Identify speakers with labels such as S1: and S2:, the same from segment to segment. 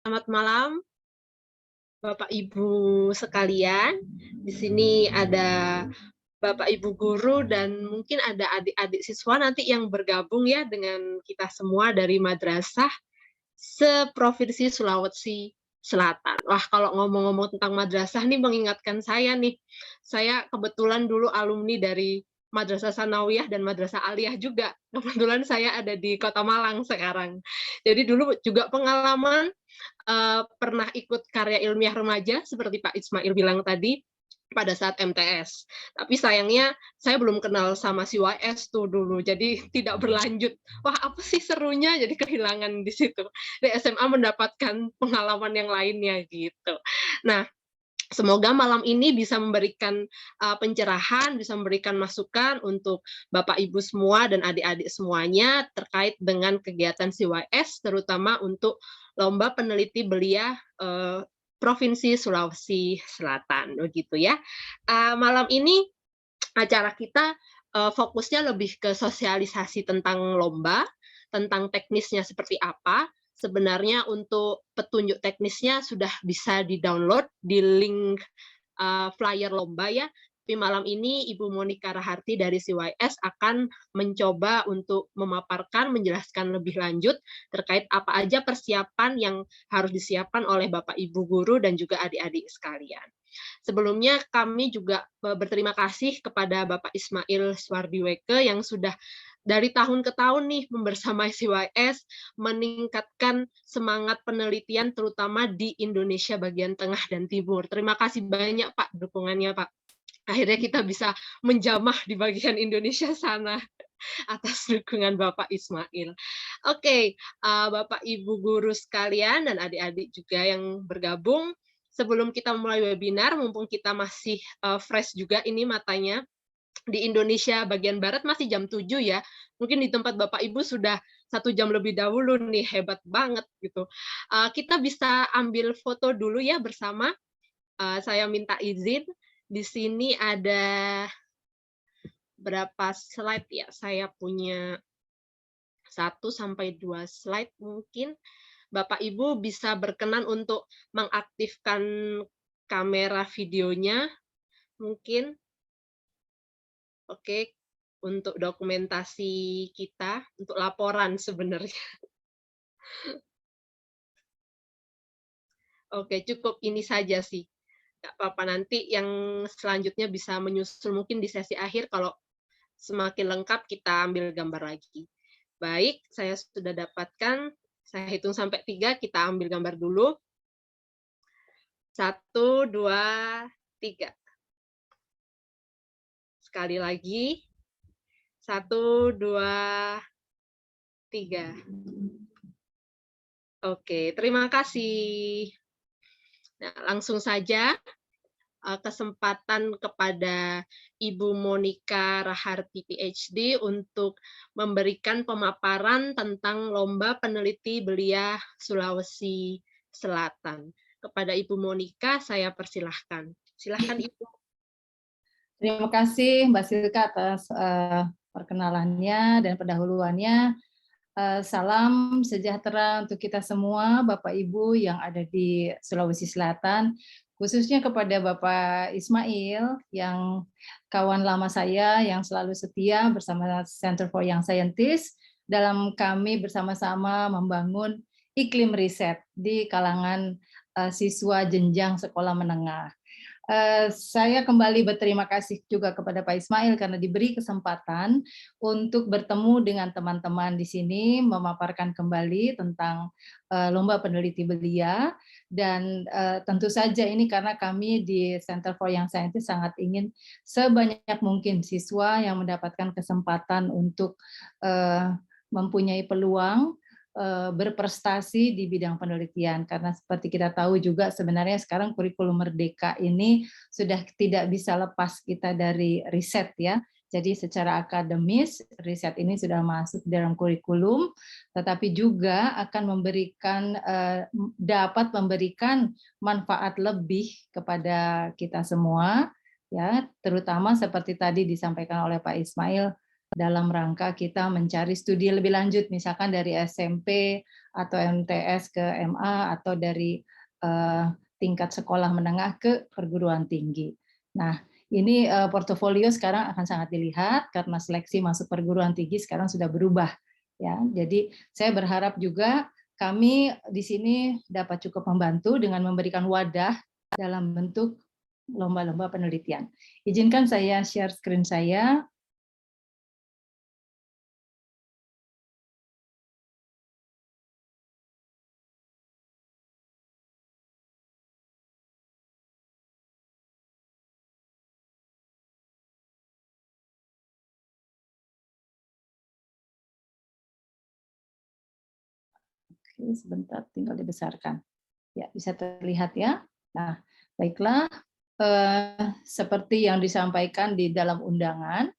S1: Selamat malam, Bapak Ibu sekalian. Di sini ada Bapak Ibu guru dan mungkin ada adik-adik siswa nanti yang bergabung ya dengan kita semua dari madrasah seprovinsi Sulawesi Selatan. Wah, kalau ngomong-ngomong tentang madrasah nih mengingatkan saya nih. Saya kebetulan dulu alumni dari Madrasah Sanawiyah dan Madrasah Aliyah juga. Kebetulan saya ada di Kota Malang sekarang. Jadi dulu juga pengalaman pernah ikut karya ilmiah remaja seperti Pak Ismail bilang tadi pada saat MTS. Tapi sayangnya saya belum kenal sama si YS tuh dulu, jadi tidak berlanjut. Wah, apa sih serunya? Jadi kehilangan di situ. Di SMA mendapatkan pengalaman yang lainnya gitu. Nah, semoga malam ini bisa memberikan pencerahan, bisa memberikan masukan untuk Bapak Ibu semua dan adik-adik semuanya terkait dengan kegiatan CYS, terutama untuk lomba peneliti belia Provinsi Sulawesi Selatan, begitu ya. Malam ini acara kita fokusnya lebih ke sosialisasi tentang lomba, tentang teknisnya seperti apa. Sebenarnya untuk petunjuk teknisnya sudah bisa di-download di link flyer lomba ya. Tapi malam ini Ibu Monika Raharti dari CYS akan mencoba untuk memaparkan, menjelaskan lebih lanjut terkait apa aja persiapan yang harus disiapkan oleh Bapak Ibu guru dan juga adik-adik sekalian. Sebelumnya kami juga berterima kasih kepada Bapak Ismail Swardiweke yang sudah dari tahun ke tahun nih membersamai CYS meningkatkan semangat penelitian terutama di Indonesia bagian tengah dan timur. Terima kasih banyak Pak dukungannya Pak. Akhirnya kita bisa menjamah di bagian Indonesia sana atas dukungan Bapak Ismail. Oke, Bapak Ibu guru sekalian dan adik-adik juga yang bergabung, sebelum kita mulai webinar, mumpung kita masih fresh juga ini matanya, di Indonesia bagian barat masih jam 7 ya. Mungkin di tempat Bapak Ibu sudah 1 jam lebih dahulu nih, hebat banget gitu. Kita bisa ambil foto dulu ya bersama. Saya minta izin. Di sini ada berapa slide ya? Saya punya 1 sampai 2 slide mungkin. Bapak Ibu bisa berkenan untuk mengaktifkan kamera videonya mungkin. Oke, untuk dokumentasi kita, untuk laporan sebenarnya. Oke, cukup ini saja sih. Nggak apa-apa, nanti yang selanjutnya bisa menyusul mungkin di sesi akhir, kalau semakin lengkap kita ambil gambar lagi. Baik, saya sudah dapatkan. Saya hitung sampai 3, kita ambil gambar dulu. 1, 2, 3. Sekali lagi. 1, 2, 3. Oke, terima kasih. Nah, langsung saja kesempatan kepada Ibu Monika Raharti PhD untuk memberikan pemaparan tentang Lomba Peneliti Belia Sulawesi Selatan. Kepada Ibu Monika, saya persilahkan. Silahkan Ibu.
S2: Terima kasih Mbak Silka atas perkenalannya dan pendahuluannya. Salam sejahtera untuk kita semua, Bapak Ibu yang ada di Sulawesi Selatan, khususnya kepada Bapak Ismail, yang kawan lama saya yang selalu setia bersama Center for Young Scientists dalam kami bersama-sama membangun iklim riset di kalangan siswa jenjang sekolah menengah. Saya kembali berterima kasih juga kepada Pak Ismail karena diberi kesempatan untuk bertemu dengan teman-teman di sini, memaparkan kembali tentang Lomba Peneliti Belia, dan tentu saja ini karena kami di Center for Young Scientists sangat ingin sebanyak mungkin siswa yang mendapatkan kesempatan untuk mempunyai peluang berprestasi di bidang penelitian, karena seperti kita tahu juga sebenarnya sekarang kurikulum merdeka ini sudah tidak bisa lepas kita dari riset ya. Jadi secara akademis riset ini sudah masuk dalam kurikulum, tetapi juga akan memberikan dapat memberikan manfaat lebih kepada kita semua ya, terutama seperti tadi disampaikan oleh Pak Ismail dalam rangka kita mencari studi lebih lanjut, misalkan dari SMP atau MTS ke MA atau dari tingkat sekolah menengah ke perguruan tinggi. Nah, ini portofolio sekarang akan sangat dilihat karena seleksi masuk perguruan tinggi sekarang sudah berubah, ya. Jadi saya berharap juga kami di sini dapat cukup membantu dengan memberikan wadah dalam bentuk lomba-lomba penelitian. Izinkan saya share screen saya. Oke, sebentar, tinggal dibesarkan. Ya, bisa terlihat ya. Nah, baiklah, seperti yang disampaikan di dalam undangan,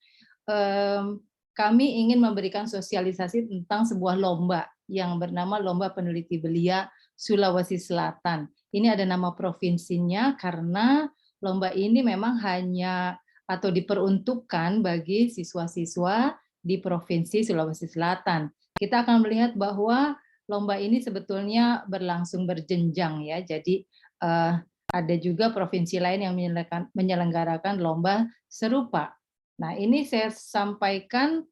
S2: kami ingin memberikan sosialisasi tentang sebuah lomba yang bernama Lomba Peneliti Belia Sulawesi Selatan. Ini ada nama provinsinya karena lomba ini memang hanya atau diperuntukkan bagi siswa-siswa di Provinsi Sulawesi Selatan. Kita akan melihat bahwa lomba ini sebetulnya berlangsung berjenjang, ya. Jadi ada juga provinsi lain yang menyelenggarakan lomba serupa. Nah, ini saya sampaikan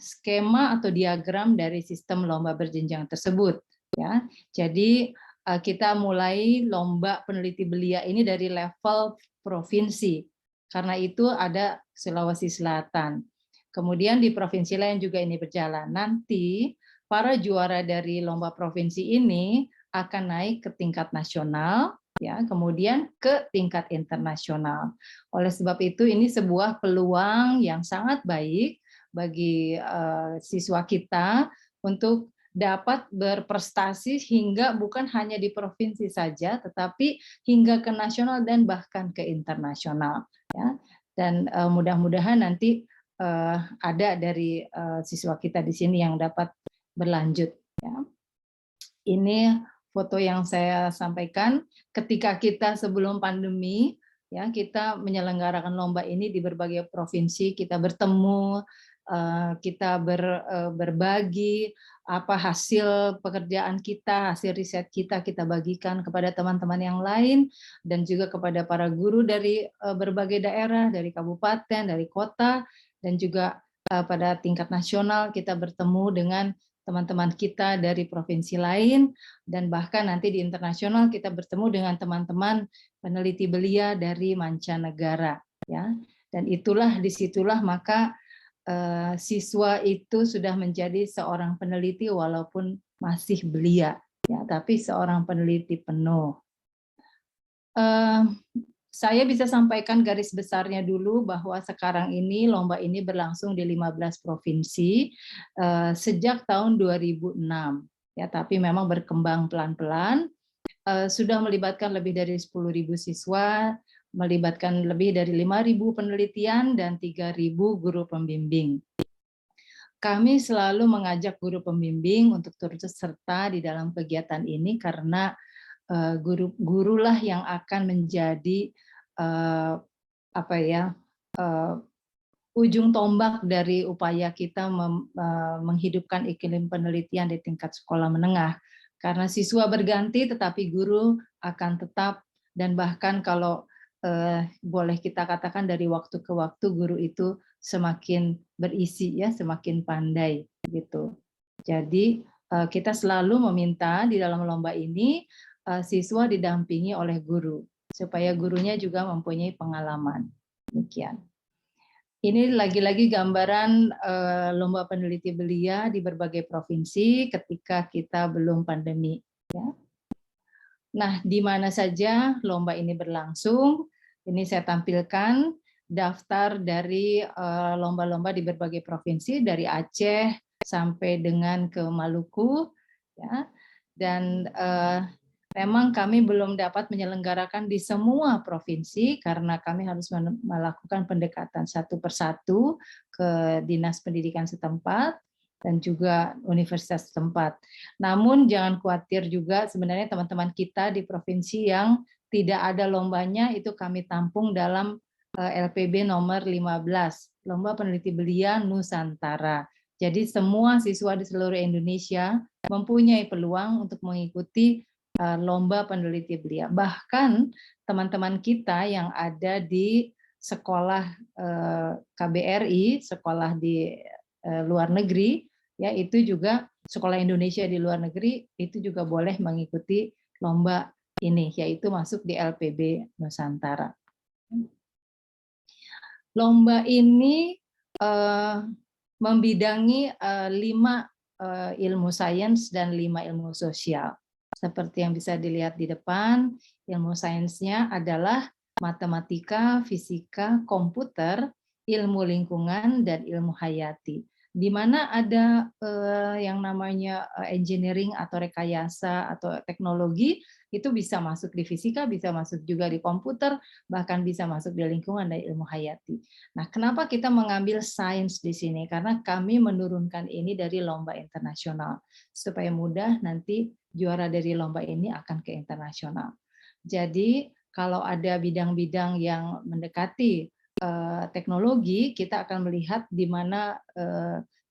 S2: skema atau diagram dari sistem lomba berjenjang tersebut, ya. Jadi kita mulai lomba peneliti belia ini dari level provinsi. Karena itu ada Sulawesi Selatan. Kemudian di provinsi lain juga ini berjalan. Nanti para juara dari lomba provinsi ini akan naik ke tingkat nasional, ya, kemudian ke tingkat internasional. Oleh sebab itu ini sebuah peluang yang sangat baik bagi siswa kita untuk dapat berprestasi hingga bukan hanya di provinsi saja, tetapi hingga ke nasional dan bahkan ke internasional, ya. Dan mudah-mudahan nanti ada dari siswa kita di sini yang dapat berlanjut, ya. Ini foto yang saya sampaikan ketika kita sebelum pandemi, ya, kita menyelenggarakan lomba ini di berbagai provinsi, kita bertemu, kita berbagi apa hasil pekerjaan kita, hasil riset kita bagikan kepada teman-teman yang lain dan juga kepada para guru dari berbagai daerah, dari kabupaten, dari kota, dan juga pada tingkat nasional kita bertemu dengan teman-teman kita dari provinsi lain, dan bahkan nanti di internasional kita bertemu dengan teman-teman peneliti belia dari mancanegara, ya. Dan disitulah maka siswa itu sudah menjadi seorang peneliti walaupun masih belia, ya, tapi seorang peneliti penuh. Saya bisa sampaikan garis besarnya dulu bahwa sekarang ini lomba ini berlangsung di 15 provinsi sejak tahun 2006, ya, tapi memang berkembang pelan-pelan. Sudah melibatkan lebih dari 10.000 siswa, melibatkan lebih dari 5.000 penelitian dan 3.000 guru pembimbing. Kami selalu mengajak guru pembimbing untuk turut serta di dalam kegiatan ini karena gurulah yang akan menjadi ujung tombak dari upaya kita menghidupkan iklim penelitian di tingkat sekolah menengah. Karena siswa berganti, tetapi guru akan tetap, dan bahkan kalau boleh kita katakan dari waktu ke waktu guru itu semakin berisi, ya, semakin pandai gitu. Jadi kita selalu meminta di dalam lomba ini siswa didampingi oleh guru supaya gurunya juga mempunyai pengalaman. Demikian. Ini lagi-lagi gambaran lomba peneliti belia di berbagai provinsi ketika kita belum pandemi, ya. Nah, di mana saja lomba ini berlangsung, ini saya tampilkan daftar dari lomba-lomba di berbagai provinsi, dari Aceh sampai dengan ke Maluku, ya. Dan memang kami belum dapat menyelenggarakan di semua provinsi karena kami harus melakukan pendekatan satu persatu ke Dinas Pendidikan setempat dan juga universitas setempat. Namun jangan khawatir juga, sebenarnya teman-teman kita di provinsi yang tidak ada lombanya itu kami tampung dalam LPB nomor 15, Lomba Peneliti Belia Nusantara. Jadi semua siswa di seluruh Indonesia mempunyai peluang untuk mengikuti lomba peneliti belia. Bahkan teman-teman kita yang ada di sekolah KBRI, sekolah di luar negeri, ya itu juga sekolah Indonesia di luar negeri itu juga boleh mengikuti lomba ini, yaitu masuk di LPB Nusantara. Lomba ini membidangi 5 ilmu sains dan 5 ilmu sosial. Seperti yang bisa dilihat di depan, ilmu sainsnya adalah matematika, fisika, komputer, ilmu lingkungan, dan ilmu hayati. Di mana ada yang namanya engineering atau rekayasa atau teknologi, itu bisa masuk di fisika, bisa masuk juga di komputer, bahkan bisa masuk di lingkungan dan ilmu hayati. Nah, kenapa kita mengambil sains di sini? Karena kami menurunkan ini dari lomba internasional, supaya mudah nanti juara dari lomba ini akan ke internasional. Jadi, kalau ada bidang-bidang yang mendekati teknologi, kita akan melihat di mana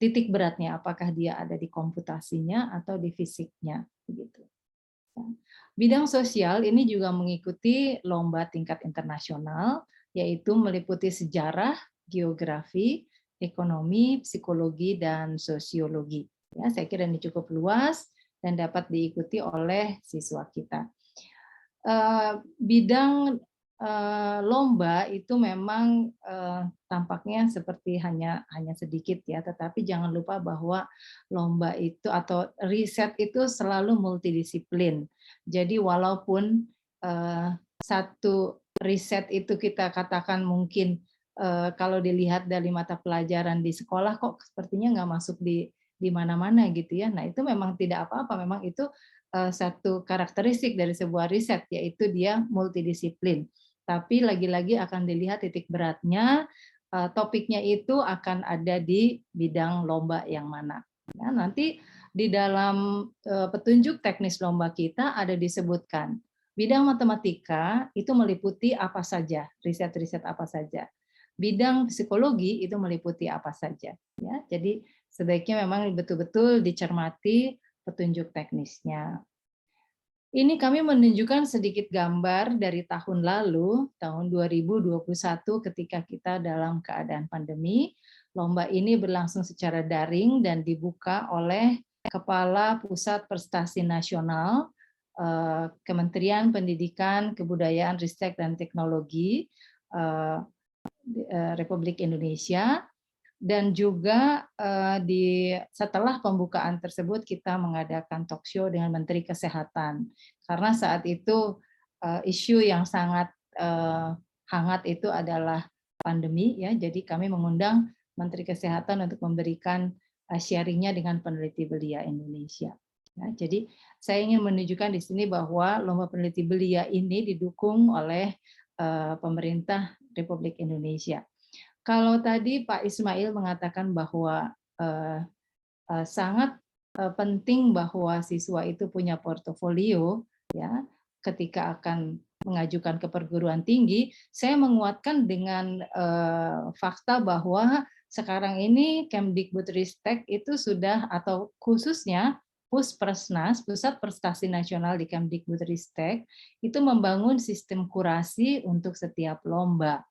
S2: titik beratnya, apakah dia ada di komputasinya atau di fisiknya, begitu. Bidang sosial ini juga mengikuti lomba tingkat internasional, yaitu meliputi sejarah, geografi, ekonomi, psikologi, dan sosiologi. Ya, saya kira ini cukup luas dan dapat diikuti oleh siswa kita. Bidang lomba itu memang tampaknya seperti hanya sedikit ya, tetapi jangan lupa bahwa lomba itu atau riset itu selalu multidisiplin. Jadi walaupun satu riset itu kita katakan mungkin kalau dilihat dari mata pelajaran di sekolah kok sepertinya nggak masuk di mana-mana gitu ya. Nah itu memang tidak apa-apa, memang itu satu karakteristik dari sebuah riset, yaitu dia multidisiplin. Tapi lagi-lagi akan dilihat titik beratnya, topiknya itu akan ada di bidang lomba yang mana. Ya, nanti di dalam petunjuk teknis lomba kita ada disebutkan, bidang matematika itu meliputi apa saja, riset-riset apa saja. Bidang psikologi itu meliputi apa saja. Ya, jadi sebaiknya memang betul-betul dicermati petunjuk teknisnya. Ini kami menunjukkan sedikit gambar dari tahun lalu, tahun 2021 ketika kita dalam keadaan pandemi. Lomba ini berlangsung secara daring dan dibuka oleh Kepala Pusat Prestasi Nasional, Kementerian Pendidikan, Kebudayaan, Ristek, dan Teknologi Republik Indonesia. Dan juga setelah pembukaan tersebut kita mengadakan talk show dengan Menteri Kesehatan, karena saat itu isu yang sangat hangat itu adalah pandemi ya. Jadi kami mengundang Menteri Kesehatan untuk memberikan sharingnya dengan peneliti belia Indonesia. Ya, jadi saya ingin menunjukkan di sini bahwa lomba peneliti belia ini didukung oleh pemerintah Republik Indonesia. Kalau tadi Pak Ismail mengatakan bahwa sangat penting bahwa siswa itu punya portofolio, ya, ketika akan mengajukan ke perguruan tinggi, saya menguatkan dengan fakta bahwa sekarang ini Kemdikbudristek itu sudah, atau khususnya Puspresnas, Pusat Prestasi Nasional di Kemdikbudristek, itu membangun sistem kurasi untuk setiap lomba.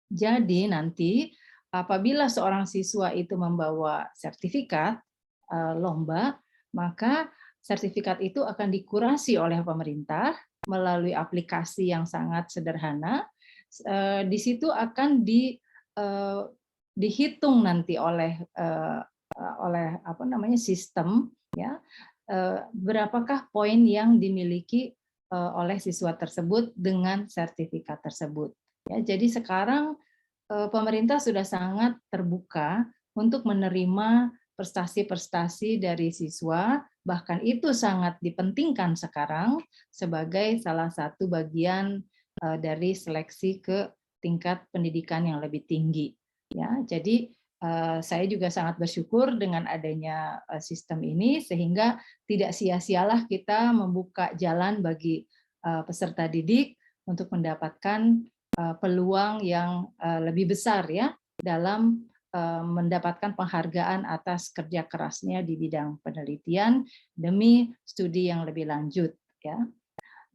S2: Jadi nanti apabila seorang siswa itu membawa sertifikat lomba, maka sertifikat itu akan dikurasi oleh pemerintah melalui aplikasi yang sangat sederhana. Di situ akan dihitung nanti oleh apa namanya sistem, ya, berapakah poin yang dimiliki oleh siswa tersebut dengan sertifikat tersebut. Ya, jadi sekarang pemerintah sudah sangat terbuka untuk menerima prestasi-prestasi dari siswa, bahkan itu sangat dipentingkan sekarang sebagai salah satu bagian dari seleksi ke tingkat pendidikan yang lebih tinggi. Ya, jadi saya juga sangat bersyukur dengan adanya sistem ini, sehingga tidak sia-sialah kita membuka jalan bagi peserta didik untuk mendapatkan peluang yang lebih besar ya dalam mendapatkan penghargaan atas kerja kerasnya di bidang penelitian demi studi yang lebih lanjut ya.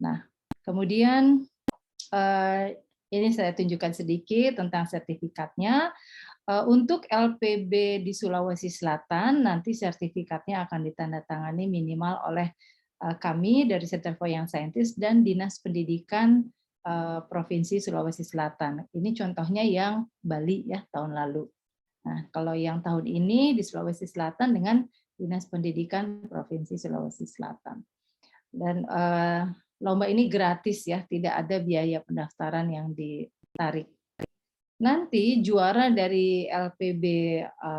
S2: Nah, kemudian ini saya tunjukkan sedikit tentang sertifikatnya. Untuk LPB di Sulawesi Selatan, nanti sertifikatnya akan ditandatangani minimal oleh kami dari Center for Young Scientists dan Dinas Pendidikan Provinsi Sulawesi Selatan. Ini contohnya yang Bali ya tahun lalu. Nah, kalau yang tahun ini di Sulawesi Selatan dengan Dinas Pendidikan Provinsi Sulawesi Selatan. Dan lomba ini gratis ya, tidak ada biaya pendaftaran yang ditarik. Nanti juara dari LPB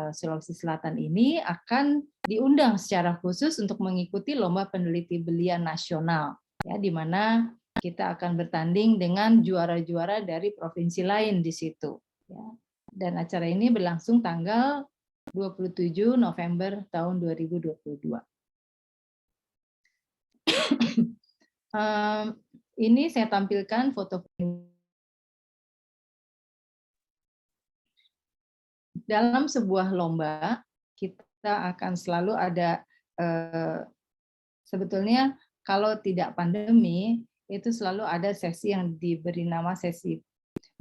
S2: Sulawesi Selatan ini akan diundang secara khusus untuk mengikuti lomba peneliti belia nasional, ya, di mana kita akan bertanding dengan juara-juara dari provinsi lain di situ. Ya. Dan acara ini berlangsung tanggal 27 November tahun 2022. Ini saya tampilkan foto. Dalam sebuah lomba, kita akan selalu ada, sebetulnya kalau tidak pandemi, itu selalu ada sesi yang diberi nama sesi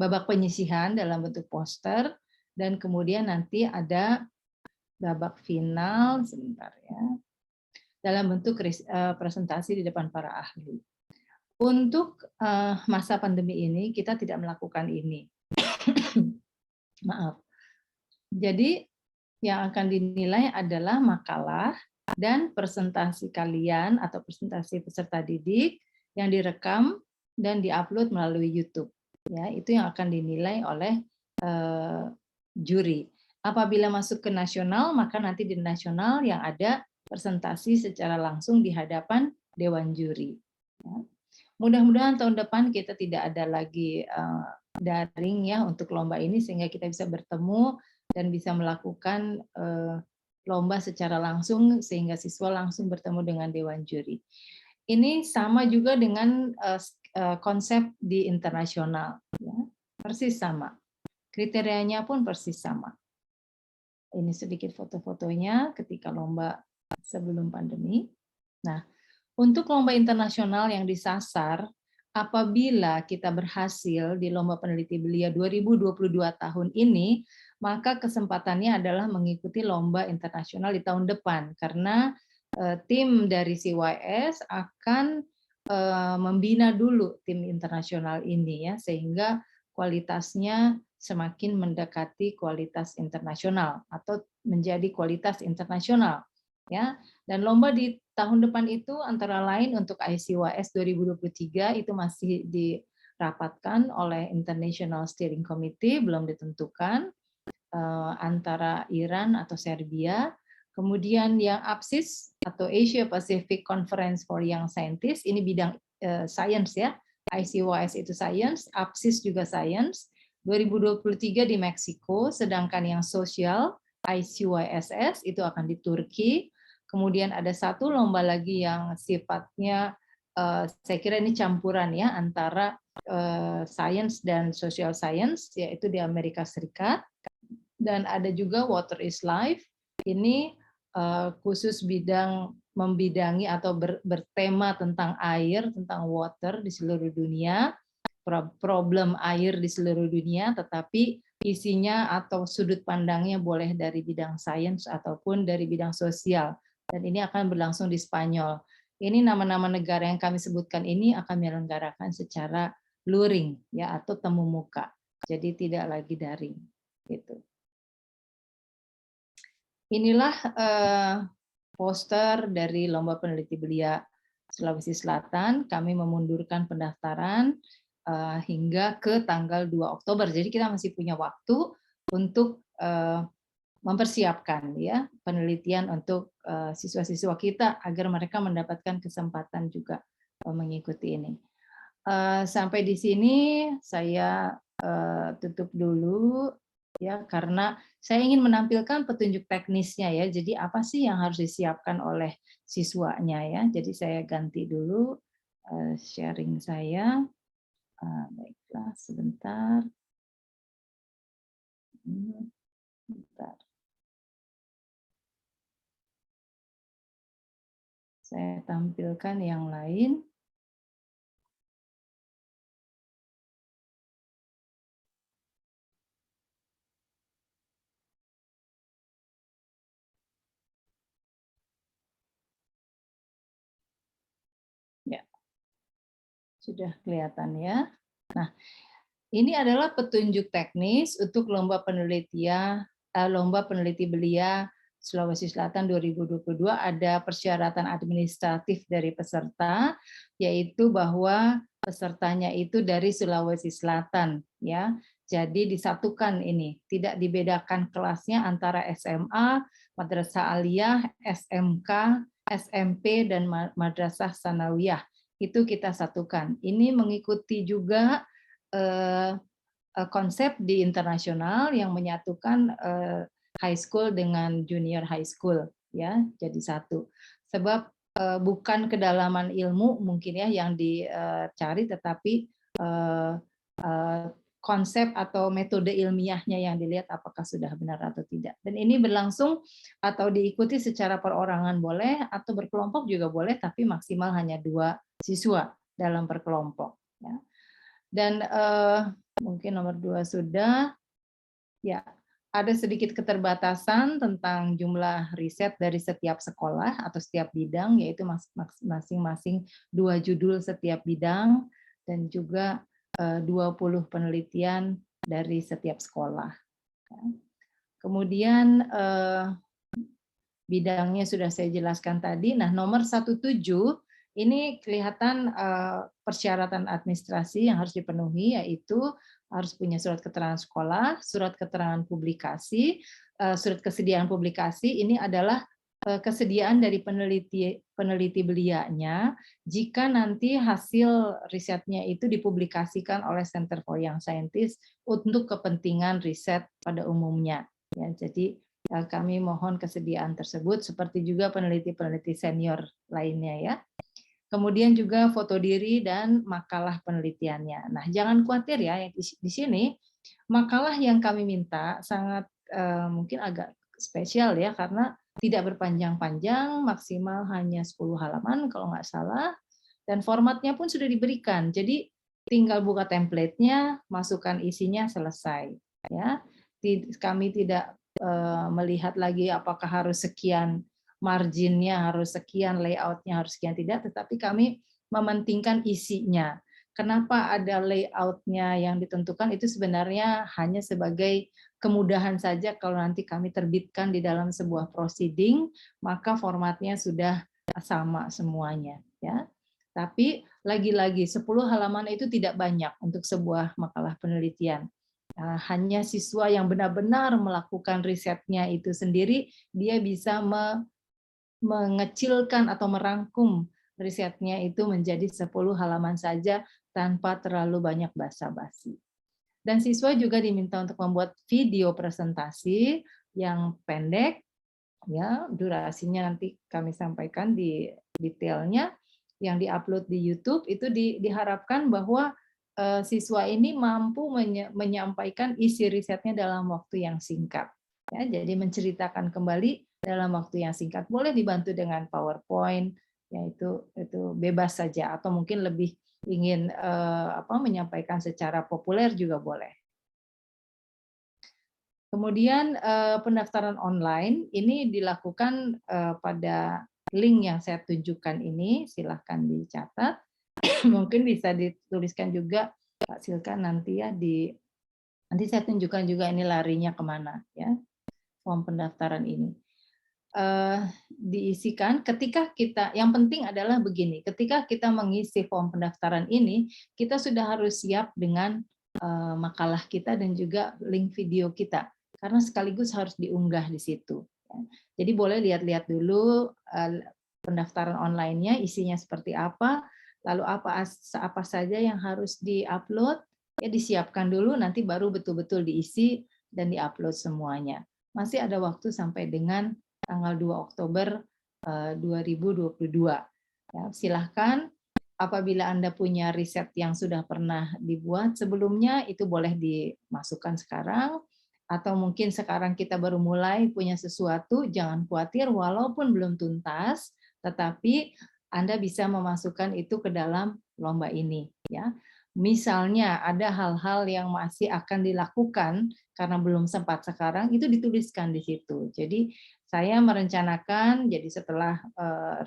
S2: babak penyisihan dalam bentuk poster, dan kemudian nanti ada babak final, sebentar ya, dalam bentuk presentasi di depan para ahli. Untuk masa pandemi ini, kita tidak melakukan ini. Maaf. Jadi yang akan dinilai adalah makalah dan presentasi kalian atau presentasi peserta didik yang direkam dan diupload melalui YouTube. Ya, itu yang akan dinilai oleh juri. Apabila masuk ke nasional, maka nanti di nasional yang ada presentasi secara langsung di hadapan dewan juri. Ya. Mudah-mudahan tahun depan kita tidak ada lagi daring ya untuk lomba ini, sehingga kita bisa bertemu dan bisa melakukan lomba secara langsung sehingga siswa langsung bertemu dengan dewan juri. Ini sama juga dengan konsep di internasional, ya, persis sama. Kriterianya pun persis sama. Ini sedikit foto-fotonya ketika lomba sebelum pandemi. Nah, untuk lomba internasional yang disasar, apabila kita berhasil di Lomba Peneliti Belia 2022 tahun ini, maka kesempatannya adalah mengikuti lomba internasional di tahun depan, karena tim dari CYS akan membina dulu tim internasional ini ya, sehingga kualitasnya semakin mendekati kualitas internasional atau menjadi kualitas internasional ya. Dan lomba di tahun depan itu antara lain untuk ICYS 2023 itu masih dirapatkan oleh International Steering Committee, belum ditentukan, antara Iran atau Serbia. Kemudian yang APSIS atau Asia Pacific Conference for Young Scientists, ini bidang science ya, ICYS itu science, APSIS juga science, 2023 di Meksiko, sedangkan yang sosial ICYSS itu akan di Turki. Kemudian ada satu lomba lagi yang sifatnya, saya kira ini campuran ya, antara science dan social science, yaitu di Amerika Serikat. Dan ada juga Water is Life, ini khusus membidangi atau bertema tentang air, tentang water di seluruh dunia, problem air di seluruh dunia, tetapi isinya atau sudut pandangnya boleh dari bidang sains ataupun dari bidang sosial. Dan ini akan berlangsung di Spanyol. Ini nama-nama negara yang kami sebutkan ini akan menyelenggarakan secara luring ya, atau temu muka. Jadi tidak lagi daring gitu. Inilah poster dari Lomba Peneliti Belia Sulawesi Selatan. Kami memundurkan pendaftaran hingga ke tanggal 2 Oktober. Jadi kita masih punya waktu untuk mempersiapkan ya penelitian untuk siswa-siswa kita agar mereka mendapatkan kesempatan juga mengikuti ini. Sampai di sini saya tutup dulu ya, karena saya ingin menampilkan petunjuk teknisnya ya. Jadi apa sih yang harus disiapkan oleh siswanya ya. Jadi saya ganti dulu sharing saya. Baiklah, sebentar. Bentar. Saya tampilkan yang lain. Ya, sudah kelihatan ya. Nah, ini adalah petunjuk teknis untuk lomba peneliti belia Sulawesi Selatan 2022. Ada persyaratan administratif dari peserta, yaitu bahwa pesertanya itu dari Sulawesi Selatan, ya. Jadi disatukan ini, tidak dibedakan kelasnya antara SMA, Madrasah Aliyah, SMK, SMP, dan Madrasah Sanawiyah. Itu kita satukan. Ini mengikuti juga konsep di internasional yang menyatukan high school dengan junior high school, ya, jadi satu. Sebab bukan kedalaman ilmu mungkin ya yang dicari, tetapi konsep atau metode ilmiahnya yang dilihat apakah sudah benar atau tidak. Dan ini berlangsung atau diikuti secara perorangan boleh, atau berkelompok juga boleh, tapi maksimal hanya 2 siswa dalam berkelompok. Ya. Dan mungkin nomor 2 sudah. Ya, ada sedikit keterbatasan tentang jumlah riset dari setiap sekolah atau setiap bidang, yaitu masing-masing 2 judul setiap bidang, dan juga 20 penelitian dari setiap sekolah. Kemudian bidangnya sudah saya jelaskan tadi. Nah, nomor 17 ini kelihatan persyaratan administrasi yang harus dipenuhi, yaitu harus punya surat keterangan sekolah, surat keterangan publikasi, surat kesediaan publikasi. Ini adalah kesediaan dari peneliti belianya jika nanti hasil risetnya itu dipublikasikan oleh Center for Young Scientists untuk kepentingan riset pada umumnya. Ya, jadi kami mohon kesediaan tersebut, seperti juga peneliti-peneliti senior lainnya ya. Kemudian juga foto diri dan makalah penelitiannya. Nah, jangan khawatir ya, di sini makalah yang kami minta sangat mungkin agak spesial ya, karena tidak berpanjang-panjang, maksimal hanya 10 halaman kalau nggak salah, dan formatnya pun sudah diberikan. Jadi tinggal buka template-nya, masukkan isinya, selesai. Ya, kami tidak melihat lagi apakah harus sekian marginnya, harus sekian, layout-nya harus sekian, tidak, tetapi kami mementingkan isinya. Kenapa ada layout-nya yang ditentukan, itu sebenarnya hanya sebagai kemudahan saja kalau nanti kami terbitkan di dalam sebuah proceeding, maka formatnya sudah sama semuanya. Ya. Tapi lagi-lagi 10 halaman itu tidak banyak untuk sebuah makalah penelitian. Hanya siswa yang benar-benar melakukan risetnya itu sendiri, dia bisa mengecilkan atau merangkum risetnya itu menjadi 10 halaman saja tanpa terlalu banyak basa-basi. Dan siswa juga diminta untuk membuat video presentasi yang pendek, ya, durasinya nanti kami sampaikan di detailnya, yang diupload di YouTube. Itu diharapkan bahwa siswa ini mampu menyampaikan isi risetnya dalam waktu yang singkat. Ya, jadi menceritakan kembali dalam waktu yang singkat. Boleh dibantu dengan PowerPoint, yaitu itu bebas saja, atau mungkin lebih ingin menyampaikan secara populer juga boleh. Kemudian pendaftaran online ini dilakukan pada link yang saya tunjukkan ini, silahkan dicatat. Mungkin bisa dituliskan juga Pak Silka nanti ya, nanti saya tunjukkan juga ini larinya kemana ya, form pendaftaran ini. Diisikan ketika kita, yang penting adalah begini, ketika kita mengisi form pendaftaran ini, kita sudah harus siap dengan makalah kita dan juga link video kita, karena sekaligus harus diunggah di situ. Jadi boleh lihat-lihat dulu pendaftaran online-nya isinya seperti apa, lalu apa saja yang harus diupload, ya disiapkan dulu, nanti baru betul-betul diisi dan diupload semuanya. Masih ada waktu sampai dengan tanggal 2 Oktober 2022. Ya, silahkan apabila Anda punya riset yang sudah pernah dibuat sebelumnya, itu boleh dimasukkan sekarang, atau mungkin sekarang kita baru mulai punya sesuatu, jangan khawatir walaupun belum tuntas, tetapi Anda bisa memasukkan itu ke dalam lomba ini, ya. Misalnya ada hal-hal yang masih akan dilakukan karena belum sempat sekarang, itu dituliskan di situ. Jadi saya merencanakan, jadi setelah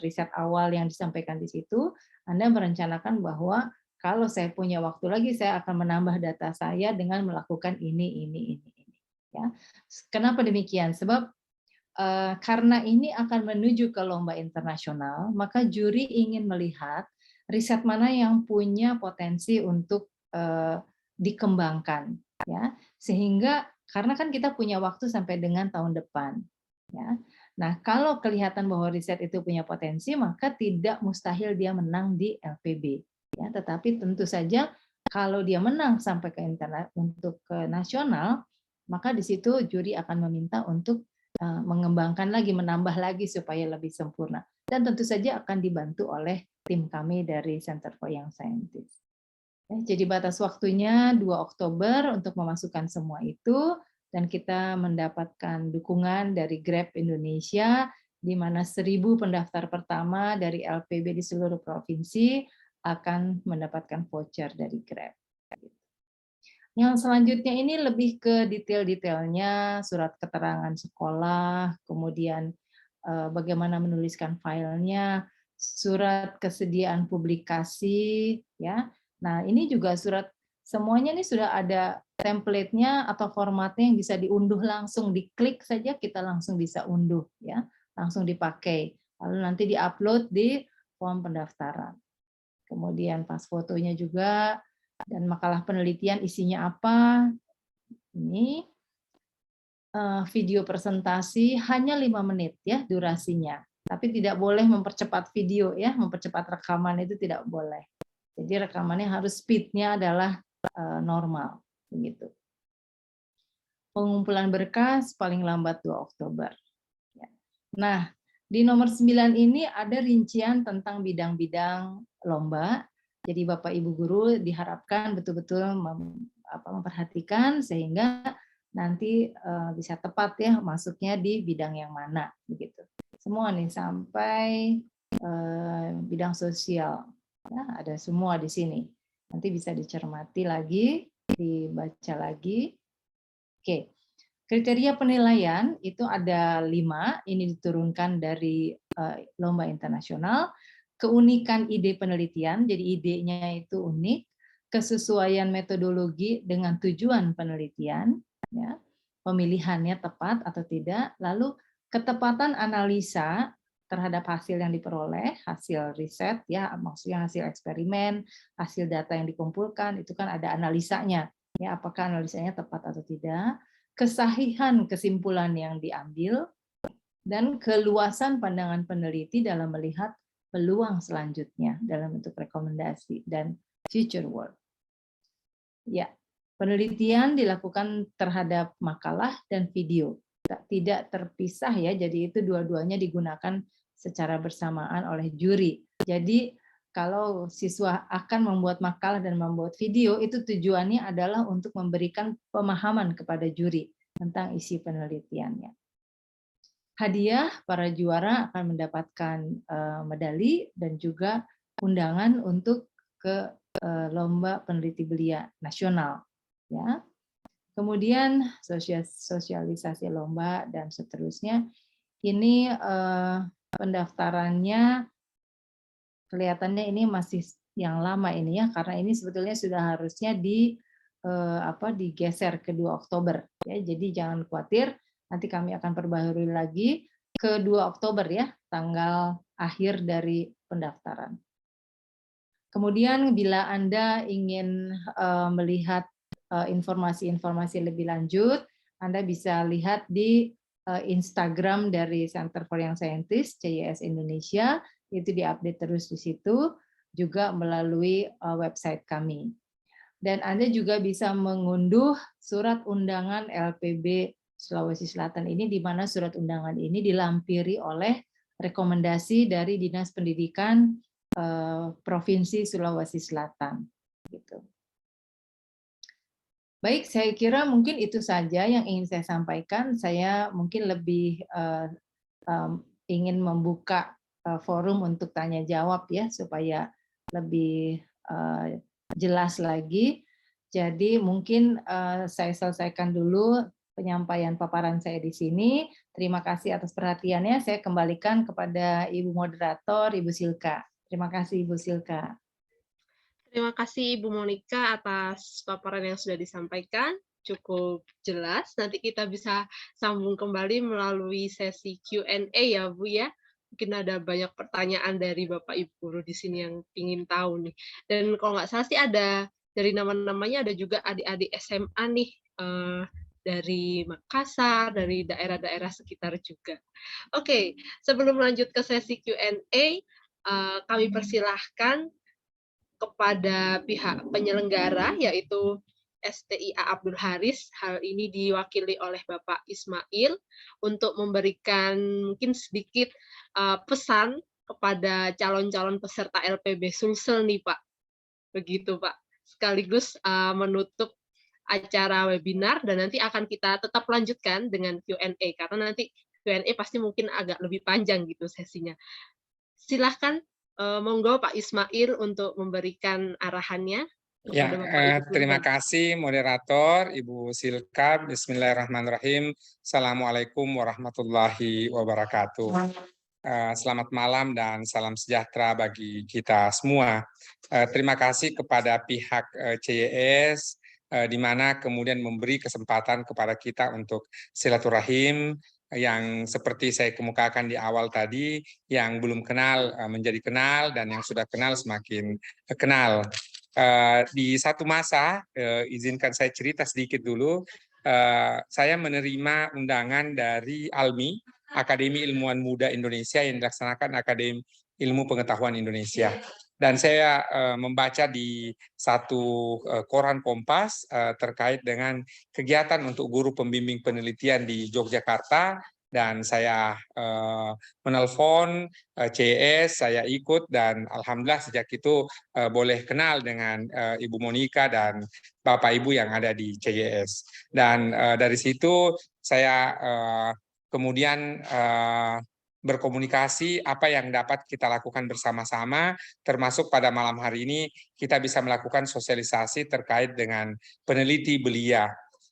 S2: riset awal yang disampaikan di situ, Anda merencanakan bahwa kalau saya punya waktu lagi, saya akan menambah data saya dengan melakukan ini. Ya. Kenapa demikian? Sebab karena ini akan menuju ke lomba internasional, maka juri ingin melihat riset mana yang punya potensi untuk dikembangkan, ya. Sehingga karena kan kita punya waktu sampai dengan tahun depan, ya. Nah, kalau kelihatan bahwa riset itu punya potensi, maka tidak mustahil dia menang di LPB, ya. Tetapi tentu saja kalau dia menang sampai ke untuk ke nasional, maka di situ juri akan meminta untuk mengembangkan lagi, menambah lagi supaya lebih sempurna. Dan tentu saja akan dibantu oleh tim kami dari Center for Young Scientists. Jadi batas waktunya 2 Oktober untuk memasukkan semua itu, dan kita mendapatkan dukungan dari Grab Indonesia, di mana 1.000 pendaftar pertama dari LPB di seluruh provinsi akan mendapatkan voucher dari Grab. Yang selanjutnya ini lebih ke detail-detailnya, surat keterangan sekolah, kemudian bagaimana menuliskan filenya, surat kesediaan publikasi, ya. Nah, ini juga surat semuanya ini sudah ada template-nya atau formatnya yang bisa diunduh langsung, diklik saja kita langsung bisa unduh, ya, langsung dipakai. Lalu nanti diupload di form pendaftaran. Kemudian pas fotonya juga, dan makalah penelitian isinya apa. Ini video presentasi hanya 5 menit ya durasinya. Tapi tidak boleh mempercepat video ya, mempercepat rekaman itu tidak boleh. Jadi rekamannya harus speed-nya adalah normal begitu. Pengumpulan berkas paling lambat 2 Oktober. Nah, di nomor 9 ini ada rincian tentang bidang-bidang lomba. Jadi Bapak Ibu guru diharapkan betul-betul memperhatikan sehingga nanti bisa tepat ya masuknya di bidang yang mana begitu. Semua nih sampai bidang sosial. Ya, ada semua di sini. Nanti bisa dicermati lagi, dibaca lagi. Oke. Kriteria penilaian itu ada 5, ini diturunkan dari lomba internasional. Keunikan ide penelitian, jadi idenya itu unik. Kesesuaian metodologi dengan tujuan penelitian, ya. Pemilihannya tepat atau tidak. Lalu ketepatan analisa terhadap hasil yang diperoleh, hasil riset, ya, maksudnya hasil eksperimen, hasil data yang dikumpulkan, itu kan ada analisanya, ya, apakah analisanya tepat atau tidak. Kesahihan kesimpulan yang diambil, dan keluasan pandangan peneliti dalam melihat peluang selanjutnya dalam bentuk rekomendasi dan future work. Ya, penelitian dilakukan terhadap makalah dan video, tidak terpisah ya, jadi itu dua-duanya digunakan secara bersamaan oleh juri. Jadi kalau siswa akan membuat makalah dan membuat video, itu tujuannya adalah untuk memberikan pemahaman kepada juri tentang isi penelitiannya. Hadiah, para juara akan mendapatkan medali dan juga undangan untuk ke lomba peneliti belia nasional. Ya. Kemudian sosialisasi lomba dan seterusnya. Ini pendaftarannya kelihatannya ini masih yang lama ini ya, karena ini sebetulnya sudah harusnya digeser ke 2 Oktober ya. Jadi jangan khawatir, nanti kami akan perbaharui lagi ke 2 Oktober ya, tanggal akhir dari pendaftaran. Kemudian bila Anda ingin melihat informasi-informasi lebih lanjut, Anda bisa lihat di Instagram dari Center for Young Scientists CYS Indonesia, itu diupdate terus di situ, juga melalui website kami. Dan Anda juga bisa mengunduh surat undangan LPB Sulawesi Selatan ini, di mana surat undangan ini dilampiri oleh rekomendasi dari Dinas Pendidikan Provinsi Sulawesi Selatan. Gitu. Baik, saya kira mungkin itu saja yang ingin saya sampaikan. Saya mungkin lebih ingin membuka forum untuk tanya jawab ya, supaya lebih jelas lagi. Jadi mungkin saya selesaikan dulu penyampaian paparan saya di sini. Terima kasih atas perhatiannya. Saya kembalikan kepada Ibu Moderator, Ibu Silka. Terima kasih, Ibu Silka.
S1: Terima kasih Ibu Monica atas paparan yang sudah disampaikan. Cukup jelas. Nanti kita bisa sambung kembali melalui sesi Q&A ya Bu ya. Mungkin ada banyak pertanyaan dari Bapak Ibu guru di sini yang ingin tahu nih. Dan kalau nggak salah sih ada dari nama-namanya ada juga adik-adik SMA nih dari Makassar, dari daerah-daerah sekitar juga. Oke, sebelum lanjut ke sesi Q&A, kami persilahkan kepada pihak penyelenggara, yaitu STIA Abdul Haris. Hal ini diwakili oleh Bapak Ismail untuk memberikan mungkin sedikit pesan kepada calon-calon peserta LPB Sulsel nih Pak. Begitu Pak. Sekaligus menutup acara webinar dan nanti akan kita tetap lanjutkan dengan Q&A karena nanti Q&A pasti mungkin agak lebih panjang gitu sesinya. Silahkan monggo Pak Ismail untuk memberikan arahannya kepada Bapak Ibu.
S3: Terima kasih moderator Ibu Silka. Bismillahirrahmanirrahim. Assalamualaikum warahmatullahi wabarakatuh. Selamat malam dan salam sejahtera bagi kita semua. Terima kasih kepada pihak CYS di mana kemudian memberi kesempatan kepada kita untuk silaturahim yang seperti saya kemukakan di awal tadi, yang belum kenal menjadi kenal dan yang sudah kenal semakin kenal. Di satu masa, izinkan saya cerita sedikit dulu, saya menerima undangan dari ALMI, Akademi Ilmuwan Muda Indonesia yang dilaksanakan Akademi Ilmu Pengetahuan Indonesia. Dan saya membaca di satu koran Kompas terkait dengan kegiatan untuk guru pembimbing penelitian di Yogyakarta, dan saya menelpon CES, saya ikut, dan alhamdulillah sejak itu boleh kenal dengan Ibu Monica dan Bapak Ibu yang ada di CES. Dan dari situ saya kemudian berkomunikasi apa yang dapat kita lakukan bersama-sama, termasuk pada malam hari ini kita bisa melakukan sosialisasi terkait dengan peneliti belia.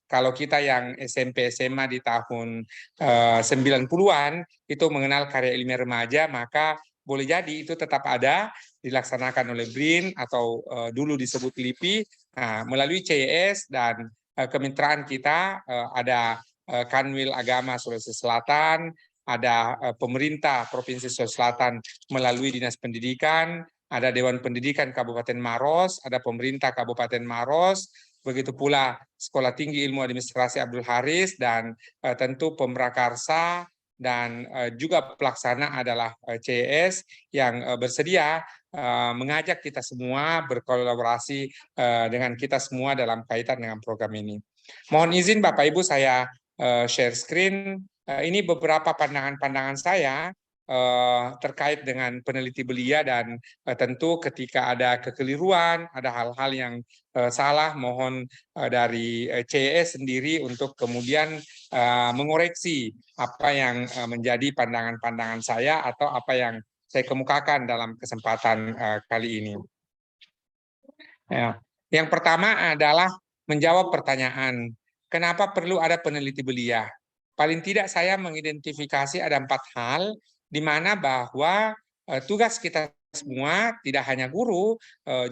S3: Kalau kita yang SMP SMA di tahun 90-an itu mengenal karya ilmiah remaja, maka boleh jadi itu tetap ada, dilaksanakan oleh BRIN atau dulu disebut LIPI. Nah, melalui CYS dan kemitraan kita ada Kanwil Agama Sulawesi Selatan, ada pemerintah Provinsi Sulawesi Selatan melalui Dinas Pendidikan, ada Dewan Pendidikan Kabupaten Maros, ada pemerintah Kabupaten Maros, begitu pula Sekolah Tinggi Ilmu Administrasi Abdul Haris, dan tentu Pemrakarsa, dan juga pelaksana adalah CES yang bersedia mengajak kita semua berkolaborasi dengan kita semua dalam kaitan dengan program ini. Mohon izin Bapak Ibu saya share screen. Ini beberapa pandangan-pandangan saya terkait dengan peneliti belia, dan tentu ketika ada kekeliruan, ada hal-hal yang salah, mohon dari CES sendiri untuk kemudian mengoreksi apa yang menjadi pandangan-pandangan saya atau apa yang saya kemukakan dalam kesempatan kali ini. Ya. Yang pertama adalah menjawab pertanyaan, kenapa perlu ada peneliti belia? Paling tidak saya mengidentifikasi ada 4 hal di mana bahwa tugas kita semua, tidak hanya guru,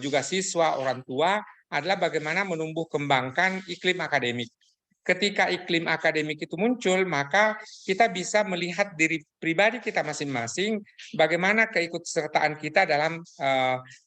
S3: juga siswa, orang tua, adalah bagaimana menumbuh kembangkan iklim akademik. Ketika iklim akademik itu muncul, maka kita bisa melihat diri pribadi kita masing-masing, bagaimana keikutsertaan kita dalam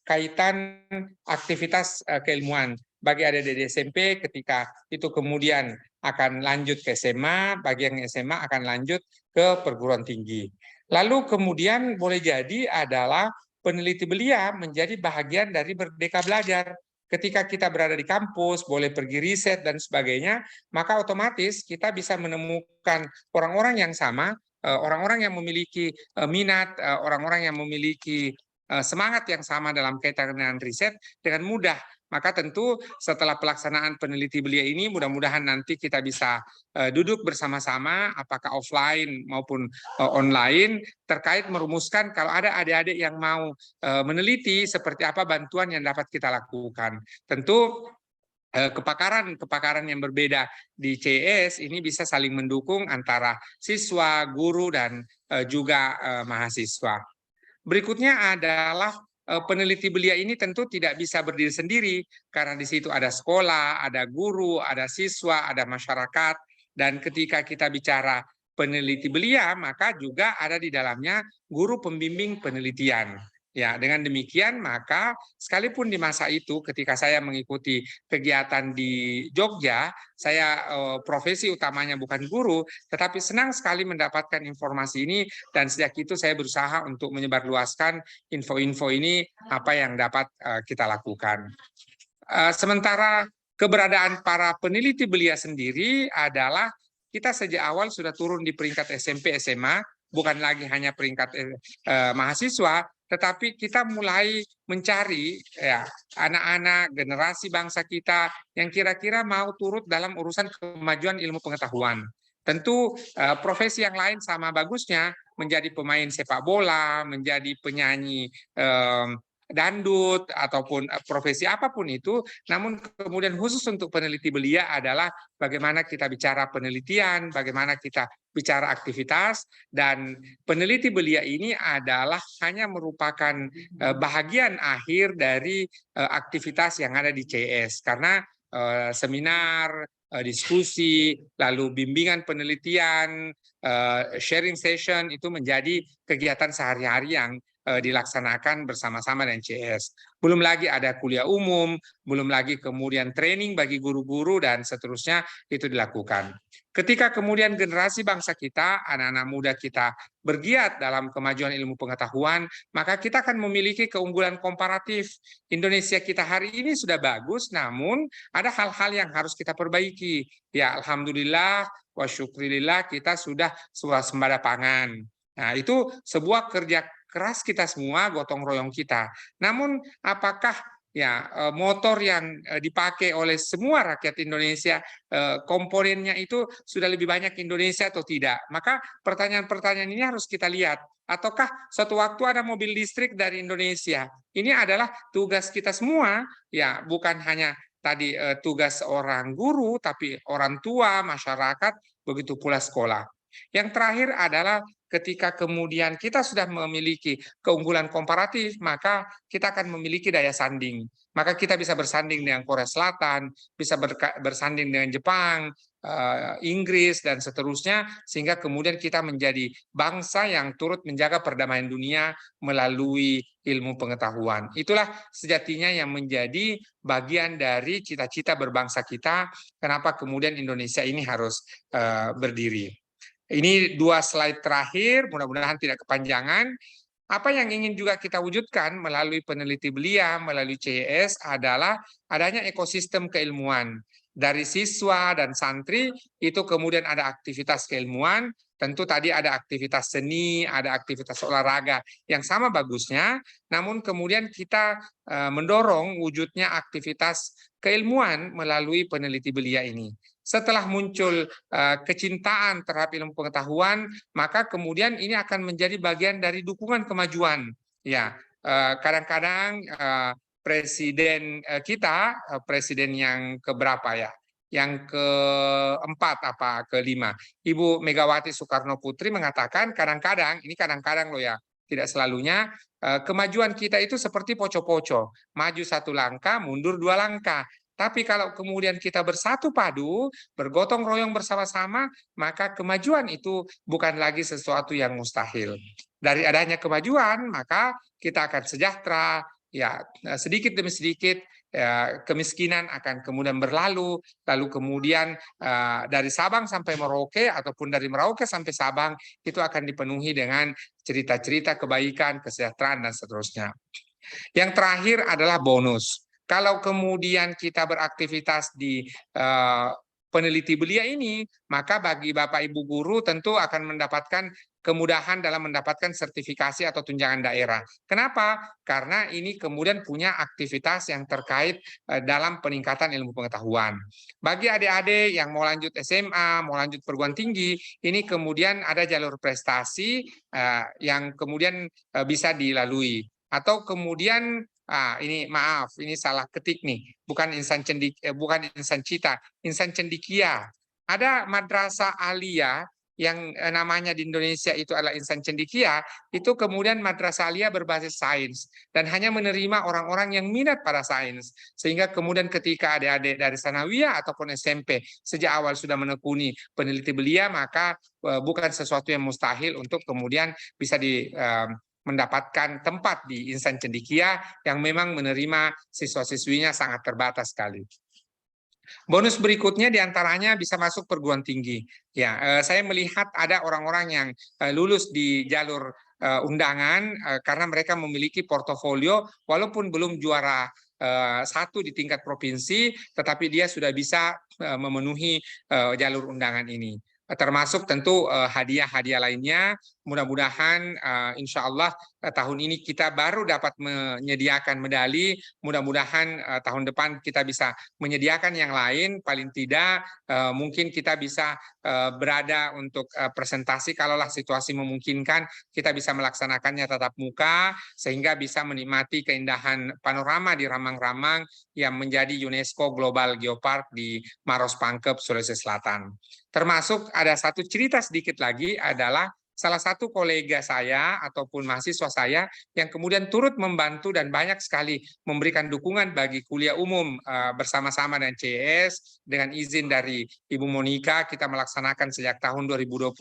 S3: kaitan aktivitas keilmuan. Bagi adik-adik SMP, ketika itu kemudian akan lanjut ke SMA, bagi yang SMA akan lanjut ke perguruan tinggi. Lalu kemudian boleh jadi adalah peneliti belia menjadi bagian dari Merdeka Belajar. Ketika kita berada di kampus, boleh pergi riset dan sebagainya, maka otomatis kita bisa menemukan orang-orang yang sama, orang-orang yang memiliki minat, orang-orang yang memiliki semangat yang sama dalam kaitan dengan riset dengan mudah. Maka tentu setelah pelaksanaan peneliti belia ini mudah-mudahan nanti kita bisa duduk bersama-sama apakah offline maupun online terkait merumuskan kalau ada adik-adik yang mau meneliti seperti apa bantuan yang dapat kita lakukan. Tentu kepakaran yang berbeda di CES ini bisa saling mendukung antara siswa, guru, dan juga mahasiswa. Berikutnya adalah peneliti belia ini tentu tidak bisa berdiri sendiri karena di situ ada sekolah, ada guru, ada siswa, ada masyarakat, dan ketika kita bicara peneliti belia maka juga ada di dalamnya guru pembimbing penelitian. Ya, dengan demikian maka sekalipun di masa itu ketika saya mengikuti kegiatan di Jogja, saya profesi utamanya bukan guru, tetapi senang sekali mendapatkan informasi ini dan sejak itu saya berusaha untuk menyebarluaskan info-info ini apa yang dapat kita lakukan. Sementara keberadaan para peneliti belia sendiri adalah kita sejak awal sudah turun di peringkat SMP, SMA, bukan lagi hanya peringkat mahasiswa, tetapi kita mulai mencari ya anak-anak generasi bangsa kita yang kira-kira mau turut dalam urusan kemajuan ilmu pengetahuan. Tentu profesi yang lain sama bagusnya menjadi pemain sepak bola, menjadi penyanyi dandut ataupun profesi apapun itu, namun kemudian khusus untuk peneliti belia adalah bagaimana kita bicara penelitian, bagaimana kita bicara aktivitas, dan peneliti belia ini adalah hanya merupakan bahagian akhir dari aktivitas yang ada di CES karena seminar, diskusi, lalu bimbingan penelitian, sharing session itu menjadi kegiatan sehari-hari yang dilaksanakan bersama-sama dengan CES. Belum lagi ada kuliah umum, belum lagi kemudian training bagi guru-guru dan seterusnya itu dilakukan. Ketika kemudian generasi bangsa kita, anak-anak muda kita bergiat dalam kemajuan ilmu pengetahuan, maka kita akan memiliki keunggulan komparatif. Indonesia kita hari ini sudah bagus, namun ada hal-hal yang harus kita perbaiki. Ya, alhamdulillah, wa syukrilillah kita sudah swasembada pangan. Nah, itu sebuah kerja keras kita semua, gotong royong kita. Namun apakah ya motor yang dipakai oleh semua rakyat Indonesia komponennya itu sudah lebih banyak Indonesia atau tidak? Maka pertanyaan-pertanyaan ini harus kita lihat. Ataukah suatu waktu ada mobil listrik dari Indonesia? Ini adalah tugas kita semua, ya bukan hanya tadi tugas orang guru, tapi orang tua, masyarakat, begitu pula sekolah. Yang terakhir adalah ketika kemudian kita sudah memiliki keunggulan komparatif, maka kita akan memiliki daya sanding. Maka kita bisa bersanding dengan Korea Selatan, bisa bersanding dengan Jepang, Inggris, dan seterusnya, sehingga kemudian kita menjadi bangsa yang turut menjaga perdamaian dunia melalui ilmu pengetahuan. Itulah sejatinya yang menjadi bagian dari cita-cita berbangsa kita, kenapa kemudian Indonesia ini harus berdiri. Ini 2 slide terakhir, mudah-mudahan tidak kepanjangan. Apa yang ingin juga kita wujudkan melalui peneliti belia, melalui CES adalah adanya ekosistem keilmuan. Dari siswa dan santri, itu kemudian ada aktivitas keilmuan, tentu tadi ada aktivitas seni, ada aktivitas olahraga yang sama bagusnya, namun kemudian kita mendorong wujudnya aktivitas keilmuan melalui peneliti belia ini. Setelah muncul kecintaan terhadap ilmu pengetahuan, maka kemudian ini akan menjadi bagian dari dukungan kemajuan. Ya, kadang-kadang presiden kita, presiden yang keberapa ya? Yang keempat apa kelima, Ibu Megawati Soekarno Putri mengatakan kadang-kadang, ini kadang-kadang loh ya, tidak selalunya, kemajuan kita itu seperti poco-poco, maju 1 langkah, mundur 2 langkah. Tapi kalau kemudian kita bersatu padu, bergotong royong bersama-sama, maka kemajuan itu bukan lagi sesuatu yang mustahil. Dari adanya kemajuan, maka kita akan sejahtera, ya sedikit demi sedikit ya, kemiskinan akan kemudian berlalu, lalu kemudian dari Sabang sampai Merauke ataupun dari Merauke sampai Sabang itu akan dipenuhi dengan cerita-cerita kebaikan, kesejahteraan, dan seterusnya. Yang terakhir adalah bonus. Kalau kemudian kita beraktivitas di peneliti belia ini, maka bagi Bapak Ibu guru tentu akan mendapatkan kemudahan dalam mendapatkan sertifikasi atau tunjangan daerah. Kenapa? Karena ini kemudian punya aktivitas yang terkait dalam peningkatan ilmu pengetahuan. Bagi adik-adik yang mau lanjut SMA, mau lanjut perguruan tinggi, ini kemudian ada jalur prestasi yang kemudian bisa dilalui. Atau kemudian ini maaf, ini salah ketik nih, bukan bukan insan cita, insan cendikia. Ada madrasah aliyah yang namanya di Indonesia itu adalah insan cendikia, itu kemudian madrasah aliyah berbasis sains dan hanya menerima orang-orang yang minat pada sains. Sehingga kemudian ketika adik-adik dari sanawiyah ataupun SMP sejak awal sudah menekuni peneliti belia, maka bukan sesuatu yang mustahil untuk kemudian bisa mendapatkan tempat di insan cendikia yang memang menerima siswa-siswinya sangat terbatas sekali. Bonus berikutnya diantaranya bisa masuk perguruan tinggi. Ya, saya melihat ada orang-orang yang lulus di jalur undangan karena mereka memiliki portofolio walaupun belum juara 1 di tingkat provinsi, tetapi dia sudah bisa memenuhi jalur undangan ini. Termasuk tentu hadiah-hadiah lainnya. Mudah-mudahan insya Allah tahun ini kita baru dapat menyediakan medali. Mudah-mudahan tahun depan kita bisa menyediakan yang lain. Paling tidak mungkin kita bisa berada untuk presentasi kalaulah situasi memungkinkan, kita bisa melaksanakannya tatap muka sehingga bisa menikmati keindahan panorama di Ramang-Ramang yang menjadi UNESCO Global Geopark di Maros Pangkep, Sulawesi Selatan. Termasuk ada satu cerita sedikit lagi adalah salah satu kolega saya ataupun mahasiswa saya yang kemudian turut membantu dan banyak sekali memberikan dukungan bagi kuliah umum bersama-sama dengan CES dengan izin dari Ibu Monika kita melaksanakan sejak tahun 2020.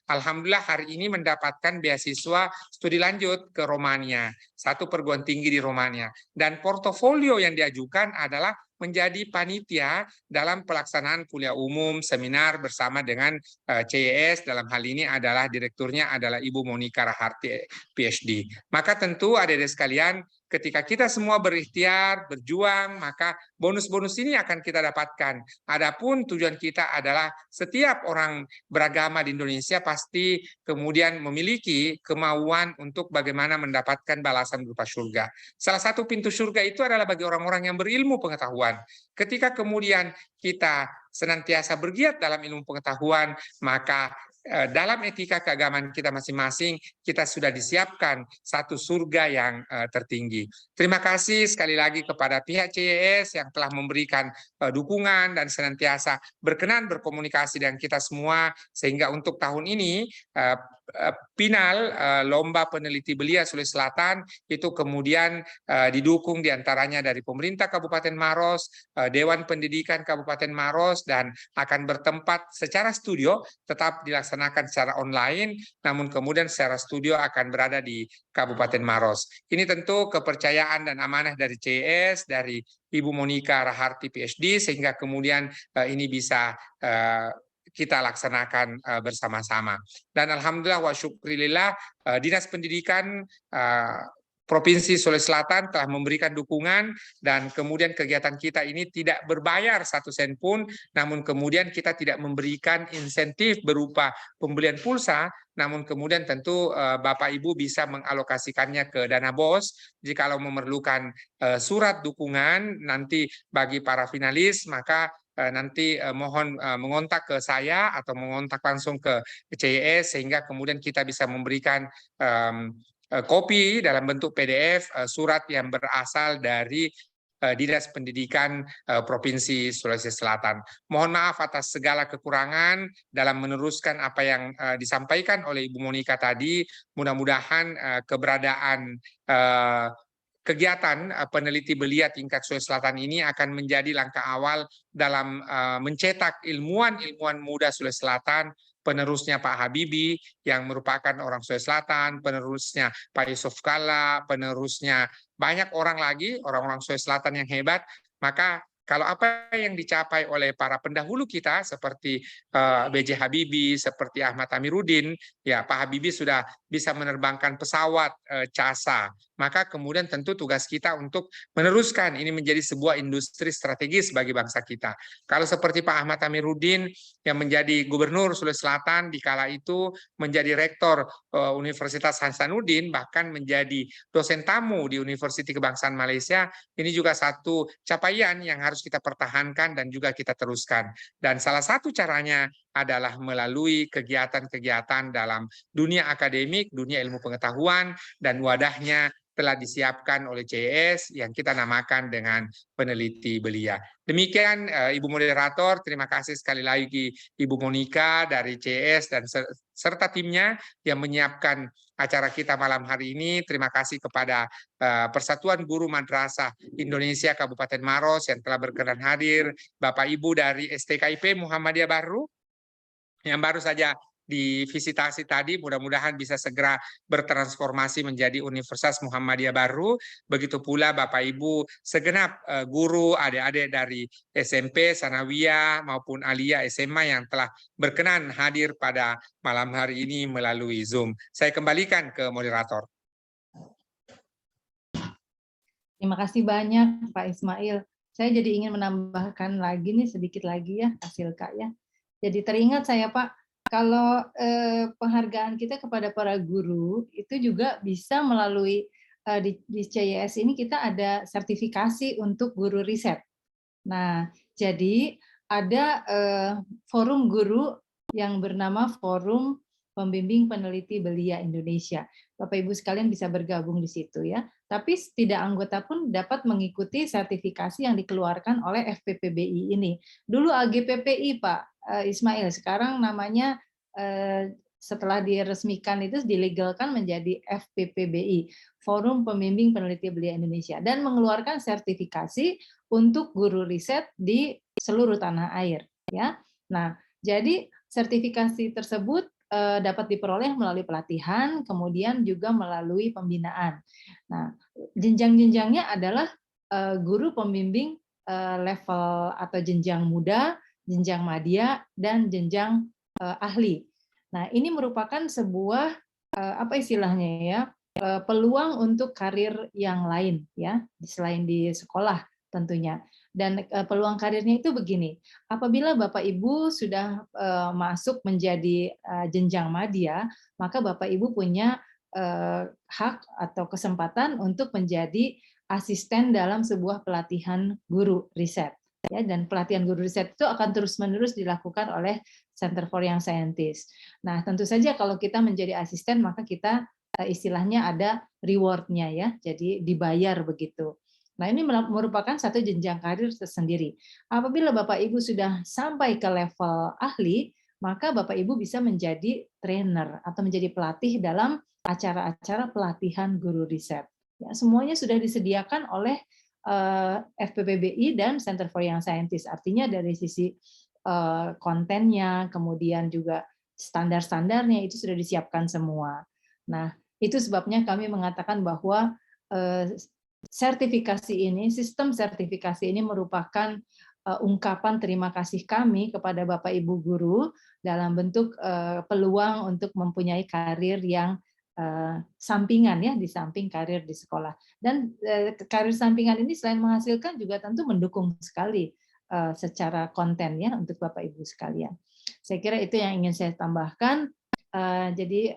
S3: Alhamdulillah hari ini mendapatkan beasiswa studi lanjut ke Romania, satu perguruan tinggi di Romania, dan portofolio yang diajukan adalah menjadi panitia dalam pelaksanaan kuliah umum seminar bersama dengan CES. Dalam hal ini adalah direkturnya adalah Ibu Monika Raharti PhD. Maka tentu adik-adik sekalian, ketika kita semua berikhtiar, berjuang, maka bonus-bonus ini akan kita dapatkan. Adapun tujuan kita adalah setiap orang beragama di Indonesia pasti kemudian memiliki kemauan untuk bagaimana mendapatkan balasan berupa surga. Salah satu pintu surga itu adalah bagi orang-orang yang berilmu pengetahuan. Ketika kemudian kita senantiasa bergiat dalam ilmu pengetahuan, maka dalam etika keagamaan kita masing-masing, kita sudah disiapkan satu surga yang tertinggi. Terima kasih sekali lagi kepada pihak CES yang telah memberikan dukungan dan senantiasa berkenan berkomunikasi dengan kita semua, sehingga untuk tahun ini final lomba peneliti belia Sulawesi Selatan itu kemudian didukung diantaranya dari pemerintah Kabupaten Maros, Dewan Pendidikan Kabupaten Maros, dan akan bertempat secara studio tetap dilaksanakan secara online, namun kemudian secara studio akan berada di Kabupaten Maros. Ini tentu kepercayaan dan amanah dari CES, dari Ibu Monika Raharti PhD, sehingga kemudian ini bisa kita laksanakan bersama-sama. Dan alhamdulillah wa syukrilillah, Dinas Pendidikan Provinsi Sulawesi Selatan telah memberikan dukungan, dan kemudian kegiatan kita ini tidak berbayar 1 sen pun, namun kemudian kita tidak memberikan insentif berupa pembelian pulsa, namun kemudian tentu Bapak Ibu bisa mengalokasikannya ke dana BOS. Jikalau memerlukan surat dukungan nanti bagi para finalis, maka nanti mohon mengontak ke saya atau mengontak langsung ke CES, sehingga kemudian kita bisa memberikan kopi dalam bentuk PDF surat yang berasal dari Dinas Pendidikan Provinsi Sulawesi Selatan. Mohon maaf atas segala kekurangan dalam meneruskan apa yang disampaikan oleh Ibu Monika tadi. Mudah-mudahan keberadaan kegiatan peneliti belia tingkat Sulawesi Selatan ini akan menjadi langkah awal dalam mencetak ilmuwan-ilmuwan muda Sulawesi Selatan, penerusnya Pak Habibie yang merupakan orang Sulawesi Selatan, penerusnya Pak Yusuf Kalla, penerusnya banyak orang lagi, orang-orang Sulawesi Selatan yang hebat. Maka kalau apa yang dicapai oleh para pendahulu kita seperti B.J. Habibie, seperti Ahmad Amiruddin, ya Pak Habibie sudah bisa menerbangkan pesawat CASA, maka kemudian tentu tugas kita untuk meneruskan ini menjadi sebuah industri strategis bagi bangsa kita. Kalau seperti Pak Ahmad Amiruddin yang menjadi Gubernur Sulawesi Selatan di kala itu, menjadi Rektor Universitas Hasanuddin, bahkan menjadi dosen tamu di Universiti Kebangsaan Malaysia, ini juga satu capaian yang harus kita pertahankan dan juga kita teruskan. Dan salah satu caranya adalah melalui kegiatan-kegiatan dalam dunia akademik, dunia ilmu pengetahuan, dan wadahnya telah disiapkan oleh CES yang kita namakan dengan peneliti belia. Demikian Ibu Moderator, terima kasih sekali lagi Ibu Monika dari CES dan serta timnya yang menyiapkan acara kita malam hari ini. Terima kasih kepada Persatuan Guru Madrasah Indonesia Kabupaten Maros yang telah berkenan hadir, Bapak Ibu dari STKIP Muhammadiyah Baru yang baru saja divisitasi tadi, mudah-mudahan bisa segera bertransformasi menjadi Universitas Muhammadiyah Baru. Begitu pula Bapak Ibu segenap guru, adik-adik dari SMP, Sanawiyah maupun Aliyah SMA yang telah berkenan hadir pada malam hari ini melalui Zoom. Saya kembalikan ke moderator.
S2: Terima kasih banyak Pak Ismail. Saya jadi ingin menambahkan lagi nih sedikit lagi ya, hasil Kak ya. Jadi teringat saya Pak, kalau penghargaan kita kepada para guru itu juga bisa melalui di CIS ini kita ada sertifikasi untuk guru riset. Nah, jadi ada forum guru yang bernama Forum Pembimbing Peneliti Belia Indonesia. Bapak Ibu sekalian bisa bergabung di situ ya. Tapi tidak anggota pun dapat mengikuti sertifikasi yang dikeluarkan oleh FPPBI ini. Dulu AGPPI Pak Ismail, sekarang namanya setelah diresmikan itu dilegalkan menjadi FPPBI, Forum Pembimbing Peneliti Belia Indonesia, dan mengeluarkan sertifikasi untuk guru riset di seluruh tanah air ya. Nah, jadi sertifikasi tersebut dapat diperoleh melalui pelatihan, kemudian juga melalui pembinaan. Nah, jenjang-jenjangnya adalah guru pembimbing level atau jenjang muda, jenjang madya, dan jenjang ahli. Nah, ini merupakan sebuah apa istilahnya ya, peluang untuk karir yang lain ya, selain di sekolah tentunya. Dan peluang karirnya itu begini, apabila Bapak Ibu sudah masuk menjadi jenjang madya, maka Bapak Ibu punya hak atau kesempatan untuk menjadi asisten dalam sebuah pelatihan guru riset. Ya, dan pelatihan guru riset itu akan terus-menerus dilakukan oleh Center for Young Scientists. Nah, tentu saja kalau kita menjadi asisten, maka kita istilahnya ada reward-nya ya, jadi dibayar begitu. Nah, ini merupakan satu jenjang karir tersendiri. Apabila Bapak Ibu sudah sampai ke level ahli, maka Bapak Ibu bisa menjadi trainer atau menjadi pelatih dalam acara-acara pelatihan guru riset. Ya, semuanya sudah disediakan oleh FPPBI dan Center for Young Scientists. Artinya dari sisi kontennya, kemudian juga standar-standarnya itu sudah disiapkan semua. Nah, itu sebabnya kami mengatakan bahwa sertifikasi ini, sistem sertifikasi ini merupakan ungkapan terima kasih kami kepada Bapak Ibu guru dalam bentuk peluang untuk mempunyai karir yang sampingan ya, di samping karir di sekolah. Dan karir sampingan ini selain menghasilkan juga tentu mendukung sekali secara konten ya untuk Bapak Ibu sekalian. Saya kira itu yang ingin saya tambahkan. Jadi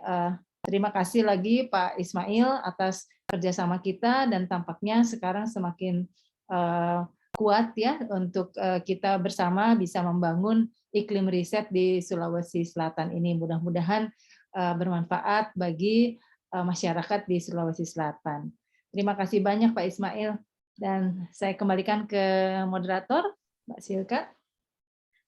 S2: terima kasih lagi Pak Ismail atas kerjasama kita, dan tampaknya sekarang semakin kuat ya untuk kita bersama bisa membangun iklim riset di Sulawesi Selatan ini. Mudah-mudahan bermanfaat bagi masyarakat di Sulawesi Selatan. Terima kasih banyak Pak Ismail, dan saya kembalikan ke moderator, Mbak Silka.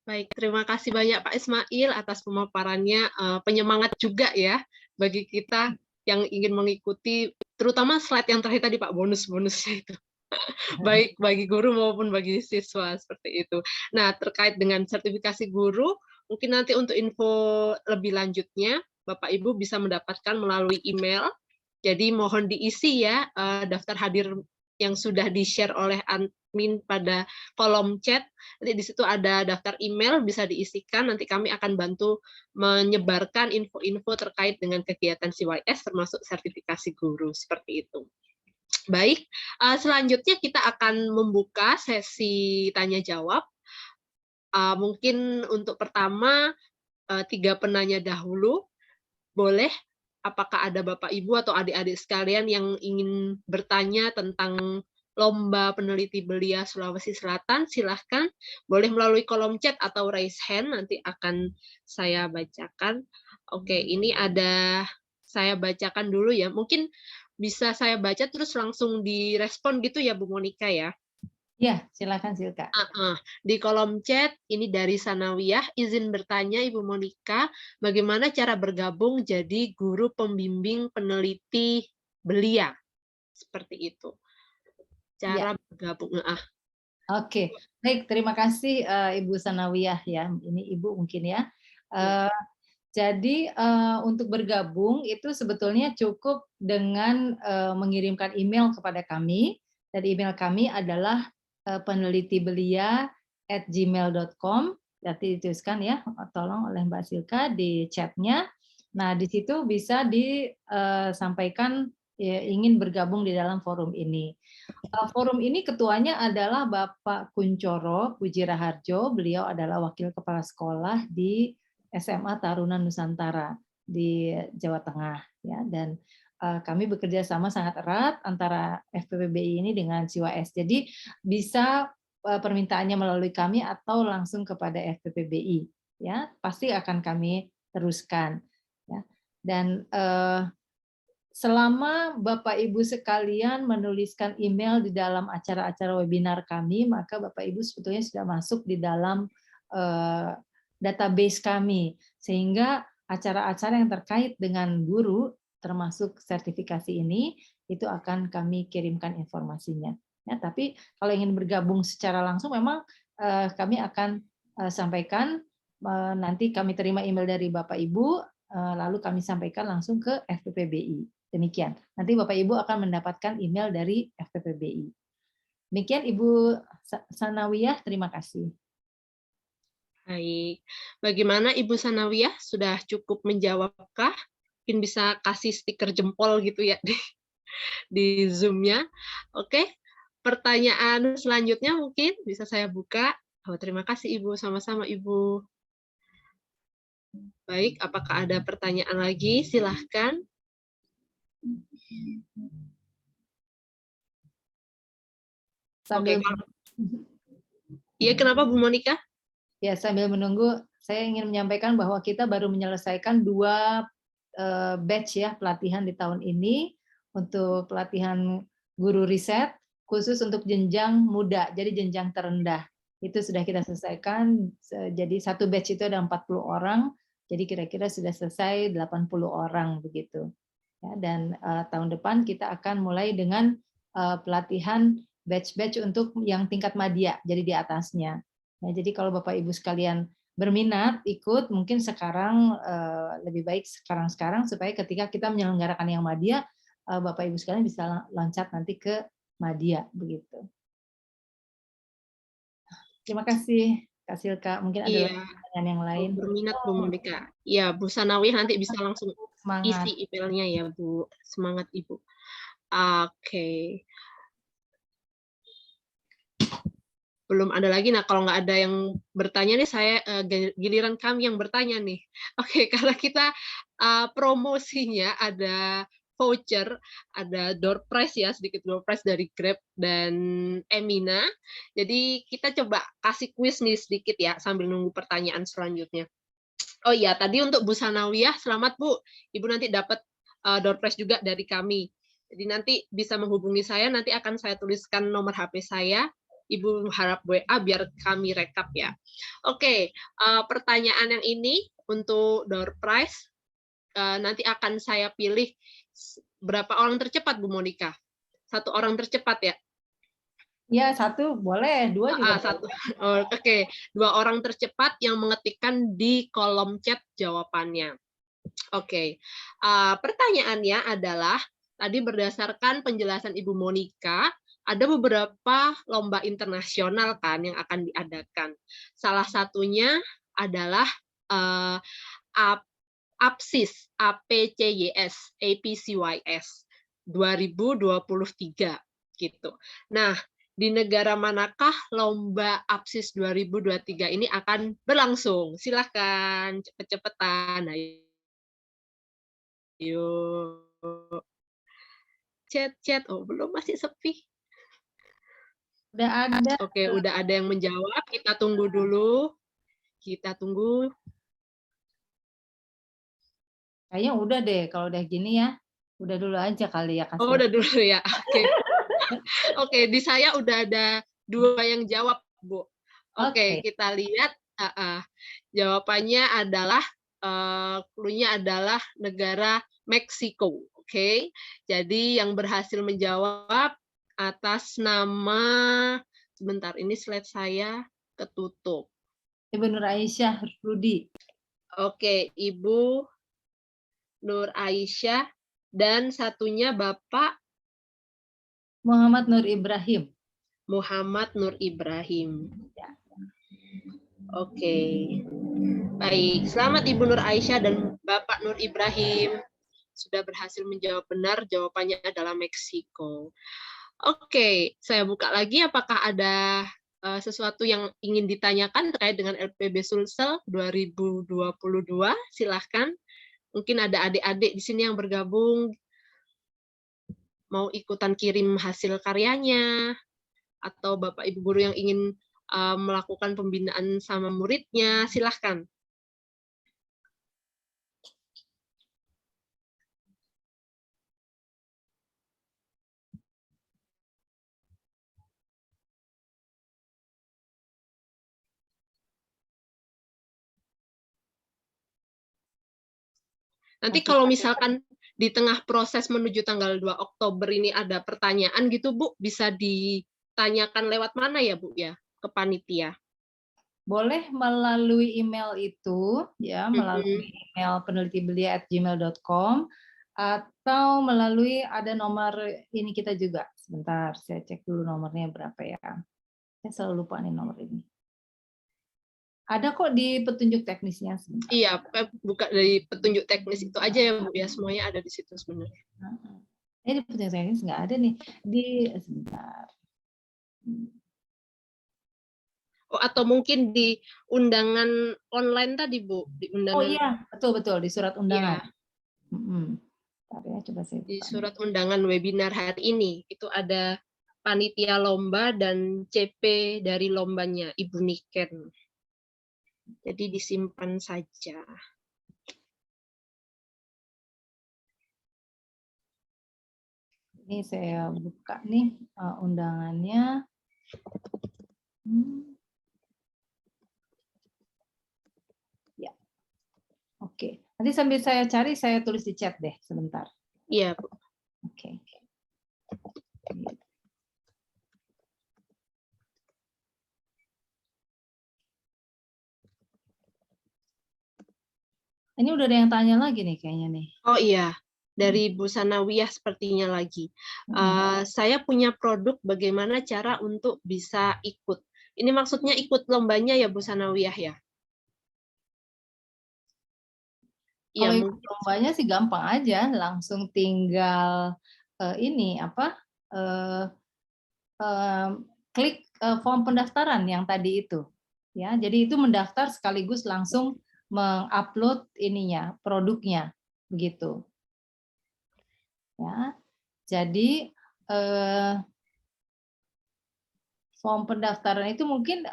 S1: Baik, terima kasih banyak Pak Ismail atas pemaparannya, penyemangat juga ya bagi kita yang ingin mengikuti, terutama slide yang terakhir tadi Pak, bonus-bonusnya itu. Baik bagi guru maupun bagi siswa, seperti itu. Nah, terkait dengan sertifikasi guru, mungkin nanti untuk info lebih lanjutnya, Bapak Ibu bisa mendapatkan melalui email. Jadi mohon diisi ya daftar hadir yang sudah di-share oleh admin pada kolom chat. Nanti di situ ada daftar email, bisa diisikan. Nanti kami akan bantu menyebarkan info-info terkait dengan kegiatan CYS, termasuk sertifikasi guru, seperti itu. Baik, selanjutnya kita akan membuka sesi tanya jawab. Mungkin untuk pertama 3 penanya dahulu, boleh? Apakah ada Bapak Ibu atau adik-adik sekalian yang ingin bertanya tentang lomba peneliti belia Sulawesi Selatan? Silahkan, boleh melalui kolom chat atau raise hand, nanti akan saya bacakan. Oke, ini ada, saya bacakan dulu ya. Mungkin bisa saya baca terus langsung direspon gitu ya Bu Monika ya?
S2: Ya, silakan Silka.
S1: Di kolom chat, ini dari Sanawiyah, izin bertanya Ibu Monika, bagaimana cara bergabung jadi guru pembimbing peneliti belia? Seperti itu. Cara bergabung.
S2: Oke, baik. Terima kasih Ibu Sanawiyah ya. Ini Ibu mungkin ya. Jadi untuk bergabung itu sebetulnya cukup dengan mengirimkan email kepada kami. Dan email kami adalah penelitibelia@gmail.com. Nanti dituliskan ya, tolong oleh Mbak Silka di chatnya. Nah di situ bisa disampaikan ya, ingin bergabung di dalam forum ini. Forum ini ketuanya adalah Bapak Kuncoro Puji Raharjo. Beliau adalah wakil kepala sekolah di SMA Taruna Nusantara di Jawa Tengah ya, dan kami bekerja sama sangat erat antara FPPBI ini dengan SIWAS. Jadi bisa permintaannya melalui kami atau langsung kepada FPPBI ya, pasti akan kami teruskan ya. Dan selama Bapak Ibu sekalian menuliskan email di dalam acara-acara webinar kami, maka Bapak Ibu sebetulnya sudah masuk di dalam database kami, sehingga acara-acara yang terkait dengan guru termasuk sertifikasi ini itu akan kami kirimkan informasinya ya. Tapi kalau ingin bergabung secara langsung memang kami akan sampaikan, nanti kami terima email dari Bapak Ibu lalu kami sampaikan langsung ke FPPBI. Demikian, nanti Bapak Ibu akan mendapatkan email dari FPPBI. Demikian Ibu Sanawiyah, terima kasih.
S1: Baik, bagaimana Ibu Sanawiyah? Sudah cukup menjawabkah? Mungkin bisa kasih stiker jempol gitu ya di Zoom-nya. Oke, pertanyaan selanjutnya mungkin bisa saya buka. Terima kasih Ibu, sama-sama Ibu. Baik, apakah ada pertanyaan lagi? Silahkan.
S2: Sambil
S1: Iya, kenapa Bu Monika?
S2: Ya, sambil menunggu, saya ingin menyampaikan bahwa kita baru menyelesaikan 2 batch ya pelatihan di tahun ini untuk pelatihan guru riset khusus untuk jenjang muda, jadi jenjang terendah. Itu sudah kita selesaikan, jadi 1 batch itu ada 40 orang, jadi kira-kira sudah selesai 80 orang begitu. Ya, dan tahun depan kita akan mulai dengan pelatihan batch-batch untuk yang tingkat madya, jadi di atasnya. Ya, jadi kalau Bapak Ibu sekalian berminat ikut, mungkin sekarang lebih baik sekarang supaya ketika kita menyelenggarakan yang madya, Bapak Ibu sekalian bisa loncat nanti ke madya begitu. Terima kasih Kak Silka. Mungkin ada pertanyaan yang lain.
S1: Berminat Bu Monika. Ya, Bu Sanawiyah nanti bisa langsung
S2: Semangat.
S1: isi emailnya ya Bu. Semangat Ibu. Oke. Belum ada lagi. Nah, kalau nggak ada yang bertanya nih, saya giliran kami yang bertanya nih. Oke, karena kita promosinya ada voucher, ada door prize ya, sedikit door prize dari Grab dan Emina. Jadi kita coba kasih kuis nih sedikit ya, sambil nunggu pertanyaan selanjutnya. Oh iya, tadi untuk Bu Sanawiyah, selamat Bu. Ibu nanti dapat door prize juga dari kami. Jadi nanti bisa menghubungi saya, nanti akan saya tuliskan nomor HP saya. Ibu harap WA biar kami rekap ya. Oke, pertanyaan yang ini untuk door prize, nanti akan saya pilih berapa orang tercepat Bu Monika? 1 orang tercepat ya?
S2: Ya, 1 boleh, 2 juga.
S1: 1. Oke, 2 orang tercepat yang mengetikkan di kolom chat jawabannya. Oke, pertanyaannya adalah, tadi berdasarkan penjelasan Ibu Monika, ada beberapa lomba internasional kan yang akan diadakan. Salah satunya adalah APSIS, APCYS. 2023 gitu. Nah, di negara manakah lomba APSIS 2023 ini akan berlangsung? Silahkan cepet-cepetan. Ayo. Chat. Oh, belum, masih sepi.
S2: Udah ada.
S1: Oke, udah ada yang menjawab. Kita tunggu dulu. Kita tunggu.
S2: Kayaknya udah deh, kalau udah gini ya. Udah dulu aja kali ya.
S1: Oh, udah dulu ya. Oke. Oke, di saya udah ada 2 yang jawab, Bu. Oke, kita lihat. Jawabannya adalah, clue-nya adalah negara Meksiko. Oke, jadi yang berhasil menjawab atas nama, sebentar, ini slide saya ketutup.
S2: Ibu Nur Aisyah Rudi.
S1: Oke, Ibu Nur Aisyah, dan satunya Bapak
S2: Muhammad Nur Ibrahim.
S1: Muhammad Nur Ibrahim. Oke. Baik, selamat Ibu Nur Aisyah dan Bapak Nur Ibrahim. Sudah berhasil menjawab benar, jawabannya adalah Meksiko. Oke, saya buka lagi, apakah ada sesuatu yang ingin ditanyakan terkait dengan LPB Sulsel 2022? Silahkan. Mungkin ada adik-adik di sini yang bergabung, mau ikutan kirim hasil karyanya, atau Bapak Ibu guru yang ingin melakukan pembinaan sama muridnya, silahkan. Nanti kalau misalkan di tengah proses menuju tanggal 2 Oktober ini ada pertanyaan gitu, Bu, bisa ditanyakan lewat mana ya, Bu, ya, ke panitia?
S2: Boleh melalui email itu, ya, melalui email penelitibelia@gmail.com, atau melalui ada nomor ini kita juga. Sebentar, saya cek dulu nomornya berapa ya. Saya selalu lupa nih nomor ini. Ada kok di petunjuk teknisnya. Sebentar.
S1: Iya, buka dari petunjuk teknis itu aja ya, Bu, ya, semuanya ada di situ sebenarnya.
S2: Di petunjuk teknis nggak ada nih. Sebentar.
S1: Oh, atau mungkin di undangan online tadi, Bu, di undangan.
S2: Oh iya, betul di surat undangan.
S1: Iya.
S2: Ya, coba saya
S1: di surat undangan webinar hari ini itu ada panitia lomba dan CP dari lombanya, Ibu Niken. Jadi disimpan saja.
S2: Ini saya buka nih undangannya. Ya, oke. Nanti sambil saya cari, saya tulis di chat deh sebentar.
S1: Iya, Bu.
S2: Oke. Ini udah ada yang tanya lagi nih kayaknya nih.
S1: Oh iya, dari Bu Sanawiyah sepertinya lagi. Saya punya produk, bagaimana cara untuk bisa ikut? Ini maksudnya ikut lombanya ya, Bu Sanawiyah ya?
S2: Kalau ikut lombanya sih gampang aja, langsung tinggal klik form pendaftaran yang tadi itu. Ya, jadi itu mendaftar sekaligus langsung mengupload ininya, produknya, begitu. Ya, jadi form pendaftaran itu mungkin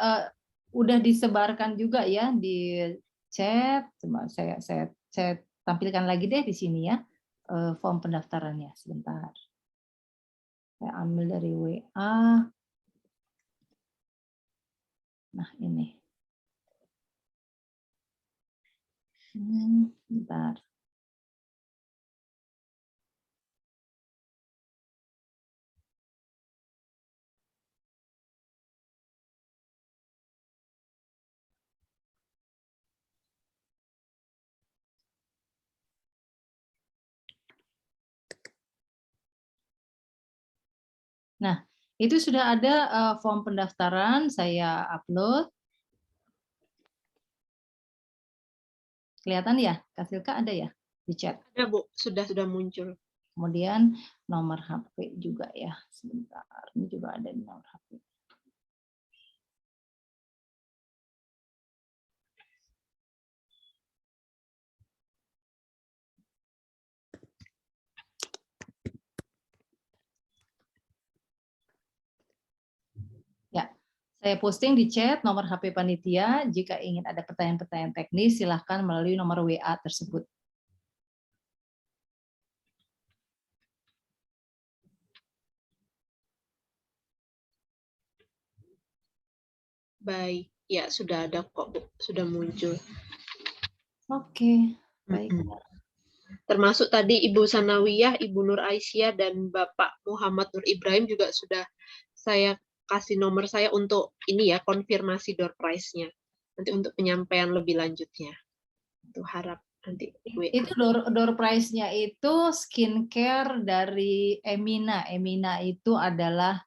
S2: udah disebarkan juga ya di chat. Coba saya tampilkan lagi deh di sini ya form pendaftarannya. Sebentar, saya ambil dari WA. Nah ini. Bentar. Nah, itu sudah ada form pendaftaran, saya upload. Kelihatan ya, Kak Silka ada ya di chat?
S1: Ada, Bu, sudah muncul.
S2: Kemudian nomor HP juga ya. Sebentar, ini juga ada di nomor HP. Ya, saya posting di chat nomor HP panitia. Jika ingin ada pertanyaan-pertanyaan teknis, silahkan melalui nomor WA tersebut.
S1: Baik, ya sudah ada kok, Bu. Sudah muncul.
S2: Oke, baik.
S1: Termasuk tadi Ibu Sanawiyah, Ibu Nur Aisyah, dan Bapak Muhammad Nur Ibrahim juga sudah saya kasih nomor saya untuk ini ya, konfirmasi door prize-nya. Nanti untuk penyampaian lebih lanjutnya. Itu harap nanti WA.
S2: Itu door prize-nya itu skincare dari Emina. Emina itu adalah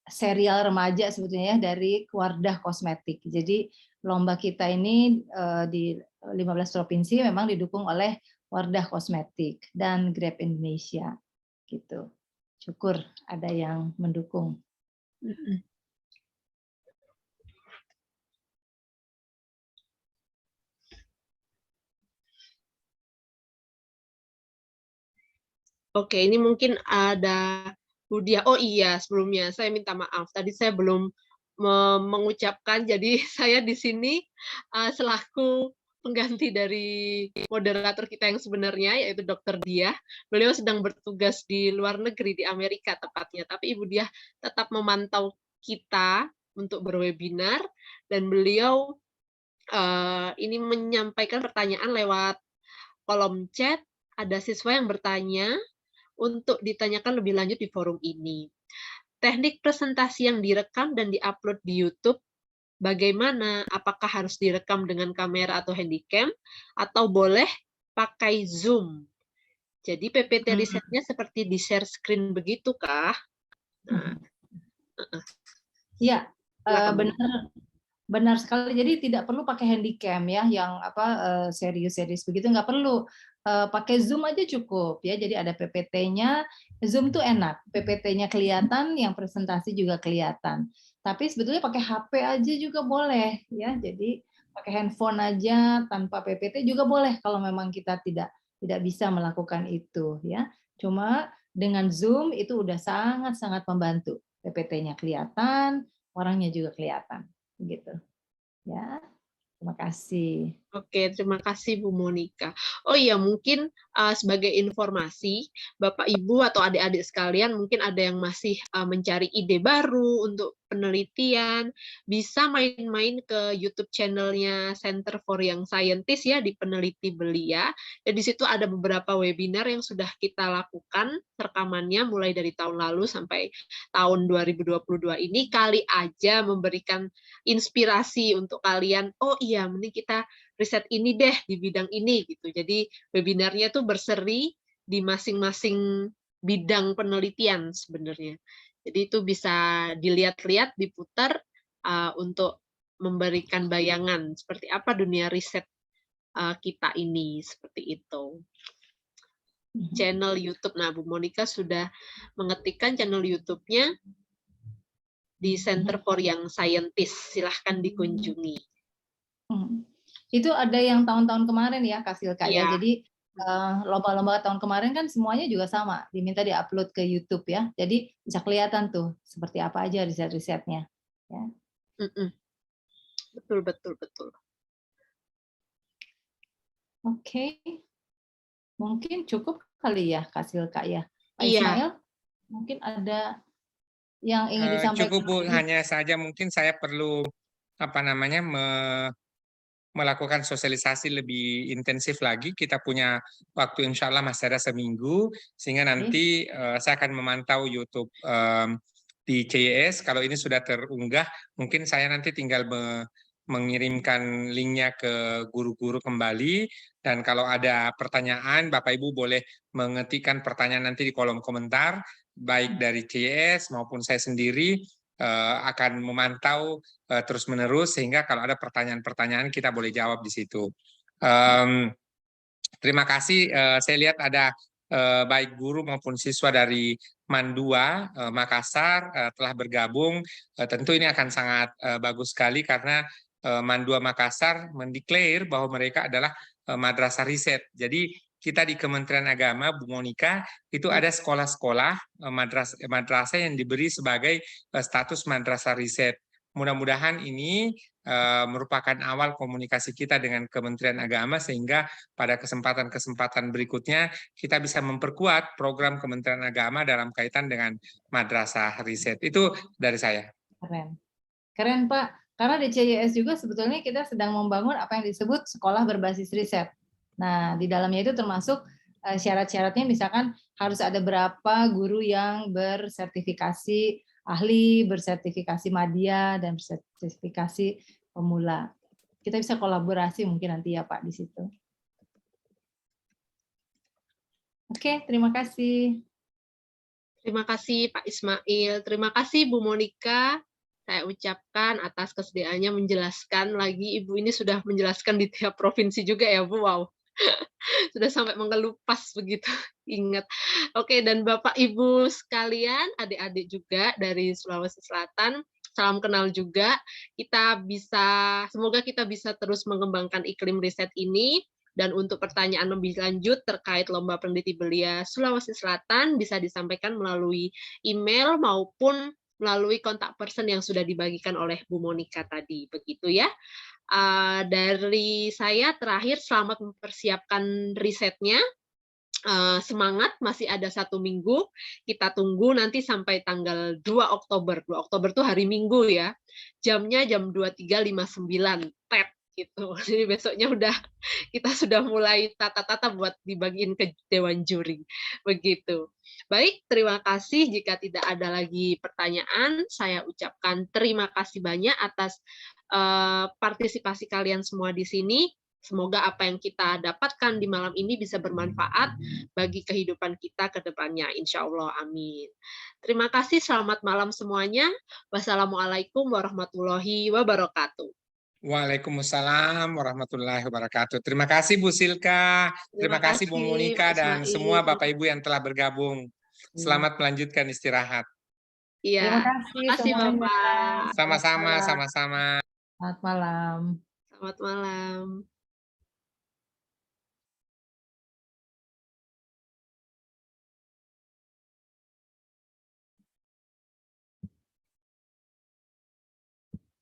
S2: serial remaja sebetulnya ya, dari Wardah Kosmetik. Jadi lomba kita ini di 15 provinsi memang didukung oleh Wardah Kosmetik dan Grab Indonesia. Gitu. Syukur ada yang mendukung.
S1: Oke, ini mungkin ada Budia. Oh iya, sebelumnya saya minta maaf. Tadi saya belum mengucapkan, jadi saya di sini selaku pengganti dari moderator kita yang sebenarnya, yaitu Dr. Diah. Beliau sedang bertugas di luar negeri, di Amerika tepatnya. Tapi Ibu Diah tetap memantau kita untuk berwebinar, dan beliau ini menyampaikan pertanyaan lewat kolom chat. Ada siswa yang bertanya untuk ditanyakan lebih lanjut di forum ini. Teknik presentasi yang direkam dan diupload di YouTube, bagaimana? Apakah harus direkam dengan kamera atau handycam, atau boleh pakai Zoom? Jadi PPT risetnya seperti di share screen begitu kah?
S2: Iya, benar sekali. Jadi tidak perlu pakai handycam ya, yang serius-serius begitu, nggak perlu. Pakai Zoom aja cukup ya. Jadi ada PPT-nya. Zoom tuh enak, PPT-nya kelihatan, yang presentasi juga kelihatan. Tapi sebetulnya pakai HP aja juga boleh ya. Jadi pakai handphone aja tanpa PPT juga boleh kalau memang kita tidak bisa melakukan itu ya. Cuma dengan Zoom itu udah sangat-sangat membantu. PPT-nya kelihatan, orangnya juga kelihatan gitu. Ya. Terima kasih.
S1: Oke, terima kasih Bu Monika. Oh iya, mungkin sebagai informasi, Bapak Ibu atau adik-adik sekalian, mungkin ada yang masih mencari ide baru untuk penelitian, bisa main-main ke YouTube channel-nya Center for Young Scientist ya, di Peneliti Belia. Dan di situ ada beberapa webinar yang sudah kita lakukan, rekamannya mulai dari tahun lalu sampai tahun 2022 ini, kali aja memberikan inspirasi untuk kalian. Oh iya, mending kita riset ini deh di bidang ini gitu. Jadi webinarnya tuh berseri di masing-masing bidang penelitian sebenarnya. Jadi itu bisa dilihat-lihat, diputar untuk memberikan bayangan seperti apa dunia riset kita ini, seperti itu. Channel YouTube. Nah, Bu Monika sudah mengetikkan channel YouTube-nya di Center for Young Scientist. Silahkan dikunjungi.
S2: Itu ada yang tahun-tahun kemarin ya, Kak Silka ya.
S1: Ya.
S2: Jadi lomba-lomba tahun kemarin kan semuanya juga sama, diminta diupload ke YouTube ya. Jadi bisa kelihatan tuh seperti apa aja riset-risetnya. Ya.
S1: Betul, betul, betul.
S2: Oke. Mungkin cukup kali ya, Kak Silka ya. Pak
S1: Iya.
S2: Ismail, mungkin ada yang ingin disampaikan?
S3: Cukup Bu, hanya saja mungkin saya perlu melakukan sosialisasi lebih intensif lagi. Kita punya waktu insya Allah masih ada seminggu, sehingga nanti saya akan memantau YouTube di CYS. Kalau ini sudah terunggah, mungkin saya nanti tinggal mengirimkan linknya ke guru-guru kembali. Dan kalau ada pertanyaan, Bapak Ibu boleh mengetikkan pertanyaan nanti di kolom komentar, baik dari CYS maupun saya sendiri akan memantau terus-menerus, sehingga kalau ada pertanyaan-pertanyaan kita boleh jawab di situ. Terima kasih. Saya lihat ada baik guru maupun siswa dari Mandua, Makassar telah bergabung. Tentu ini akan sangat bagus sekali karena Mandua Makassar mendeklar bahwa mereka adalah madrasah riset. Jadi kita di Kementerian Agama, Bu Monika, itu ada sekolah-sekolah madrasah yang diberi sebagai status madrasah riset. Mudah-mudahan ini merupakan awal komunikasi kita dengan Kementerian Agama sehingga pada kesempatan-kesempatan berikutnya kita bisa memperkuat program Kementerian Agama dalam kaitan dengan madrasah riset. Itu dari saya.
S2: Keren. Keren, Pak. Karena di CYS juga sebetulnya kita sedang membangun apa yang disebut sekolah berbasis riset. Nah, di dalamnya itu termasuk syarat-syaratnya misalkan harus ada berapa guru yang bersertifikasi ahli, bersertifikasi madya, dan bersertifikasi pemula. Kita bisa kolaborasi mungkin nanti ya Pak di situ. Oke, terima kasih.
S1: Terima kasih Pak Ismail. Terima kasih Bu Monika. Saya ucapkan atas kesediaannya menjelaskan lagi. Ibu ini sudah menjelaskan di tiap provinsi juga ya Bu. Wow. Sudah sampai mengelupas begitu. Ingat. Oke, dan Bapak Ibu sekalian, adik-adik juga dari Sulawesi Selatan, salam kenal juga. Semoga kita bisa terus mengembangkan iklim riset ini. Dan untuk pertanyaan lebih lanjut terkait Lomba Peneliti Belia Sulawesi Selatan bisa disampaikan melalui email maupun melalui kontak person yang sudah dibagikan oleh Bu Monika tadi. Begitu ya. Dari saya terakhir, selamat mempersiapkan risetnya. Semangat, masih ada 1 minggu. Kita tunggu nanti sampai tanggal 2 Oktober. 2 Oktober itu hari Minggu ya. Jamnya jam 23.59. Tet gitu. Jadi besoknya kita sudah mulai tata-tata buat dibagiin ke Dewan Juri. Begitu. Baik, terima kasih. Jika tidak ada lagi pertanyaan, saya ucapkan terima kasih banyak atas partisipasi kalian semua di sini. Semoga apa yang kita dapatkan di malam ini bisa bermanfaat bagi kehidupan kita ke depannya. Insya Allah, amin. Terima kasih, selamat malam semuanya. Wassalamualaikum warahmatullahi wabarakatuh.
S3: Waalaikumsalam warahmatullahi wabarakatuh. Terima kasih Bu Silka, terima kasih Bu Monika dan semua Bapak Ibu yang telah bergabung. Selamat melanjutkan istirahat.
S2: Terima
S1: Iya.
S2: kasih
S1: Bapak.
S3: Sama-sama, sama-sama.
S2: Selamat malam.
S1: Selamat malam.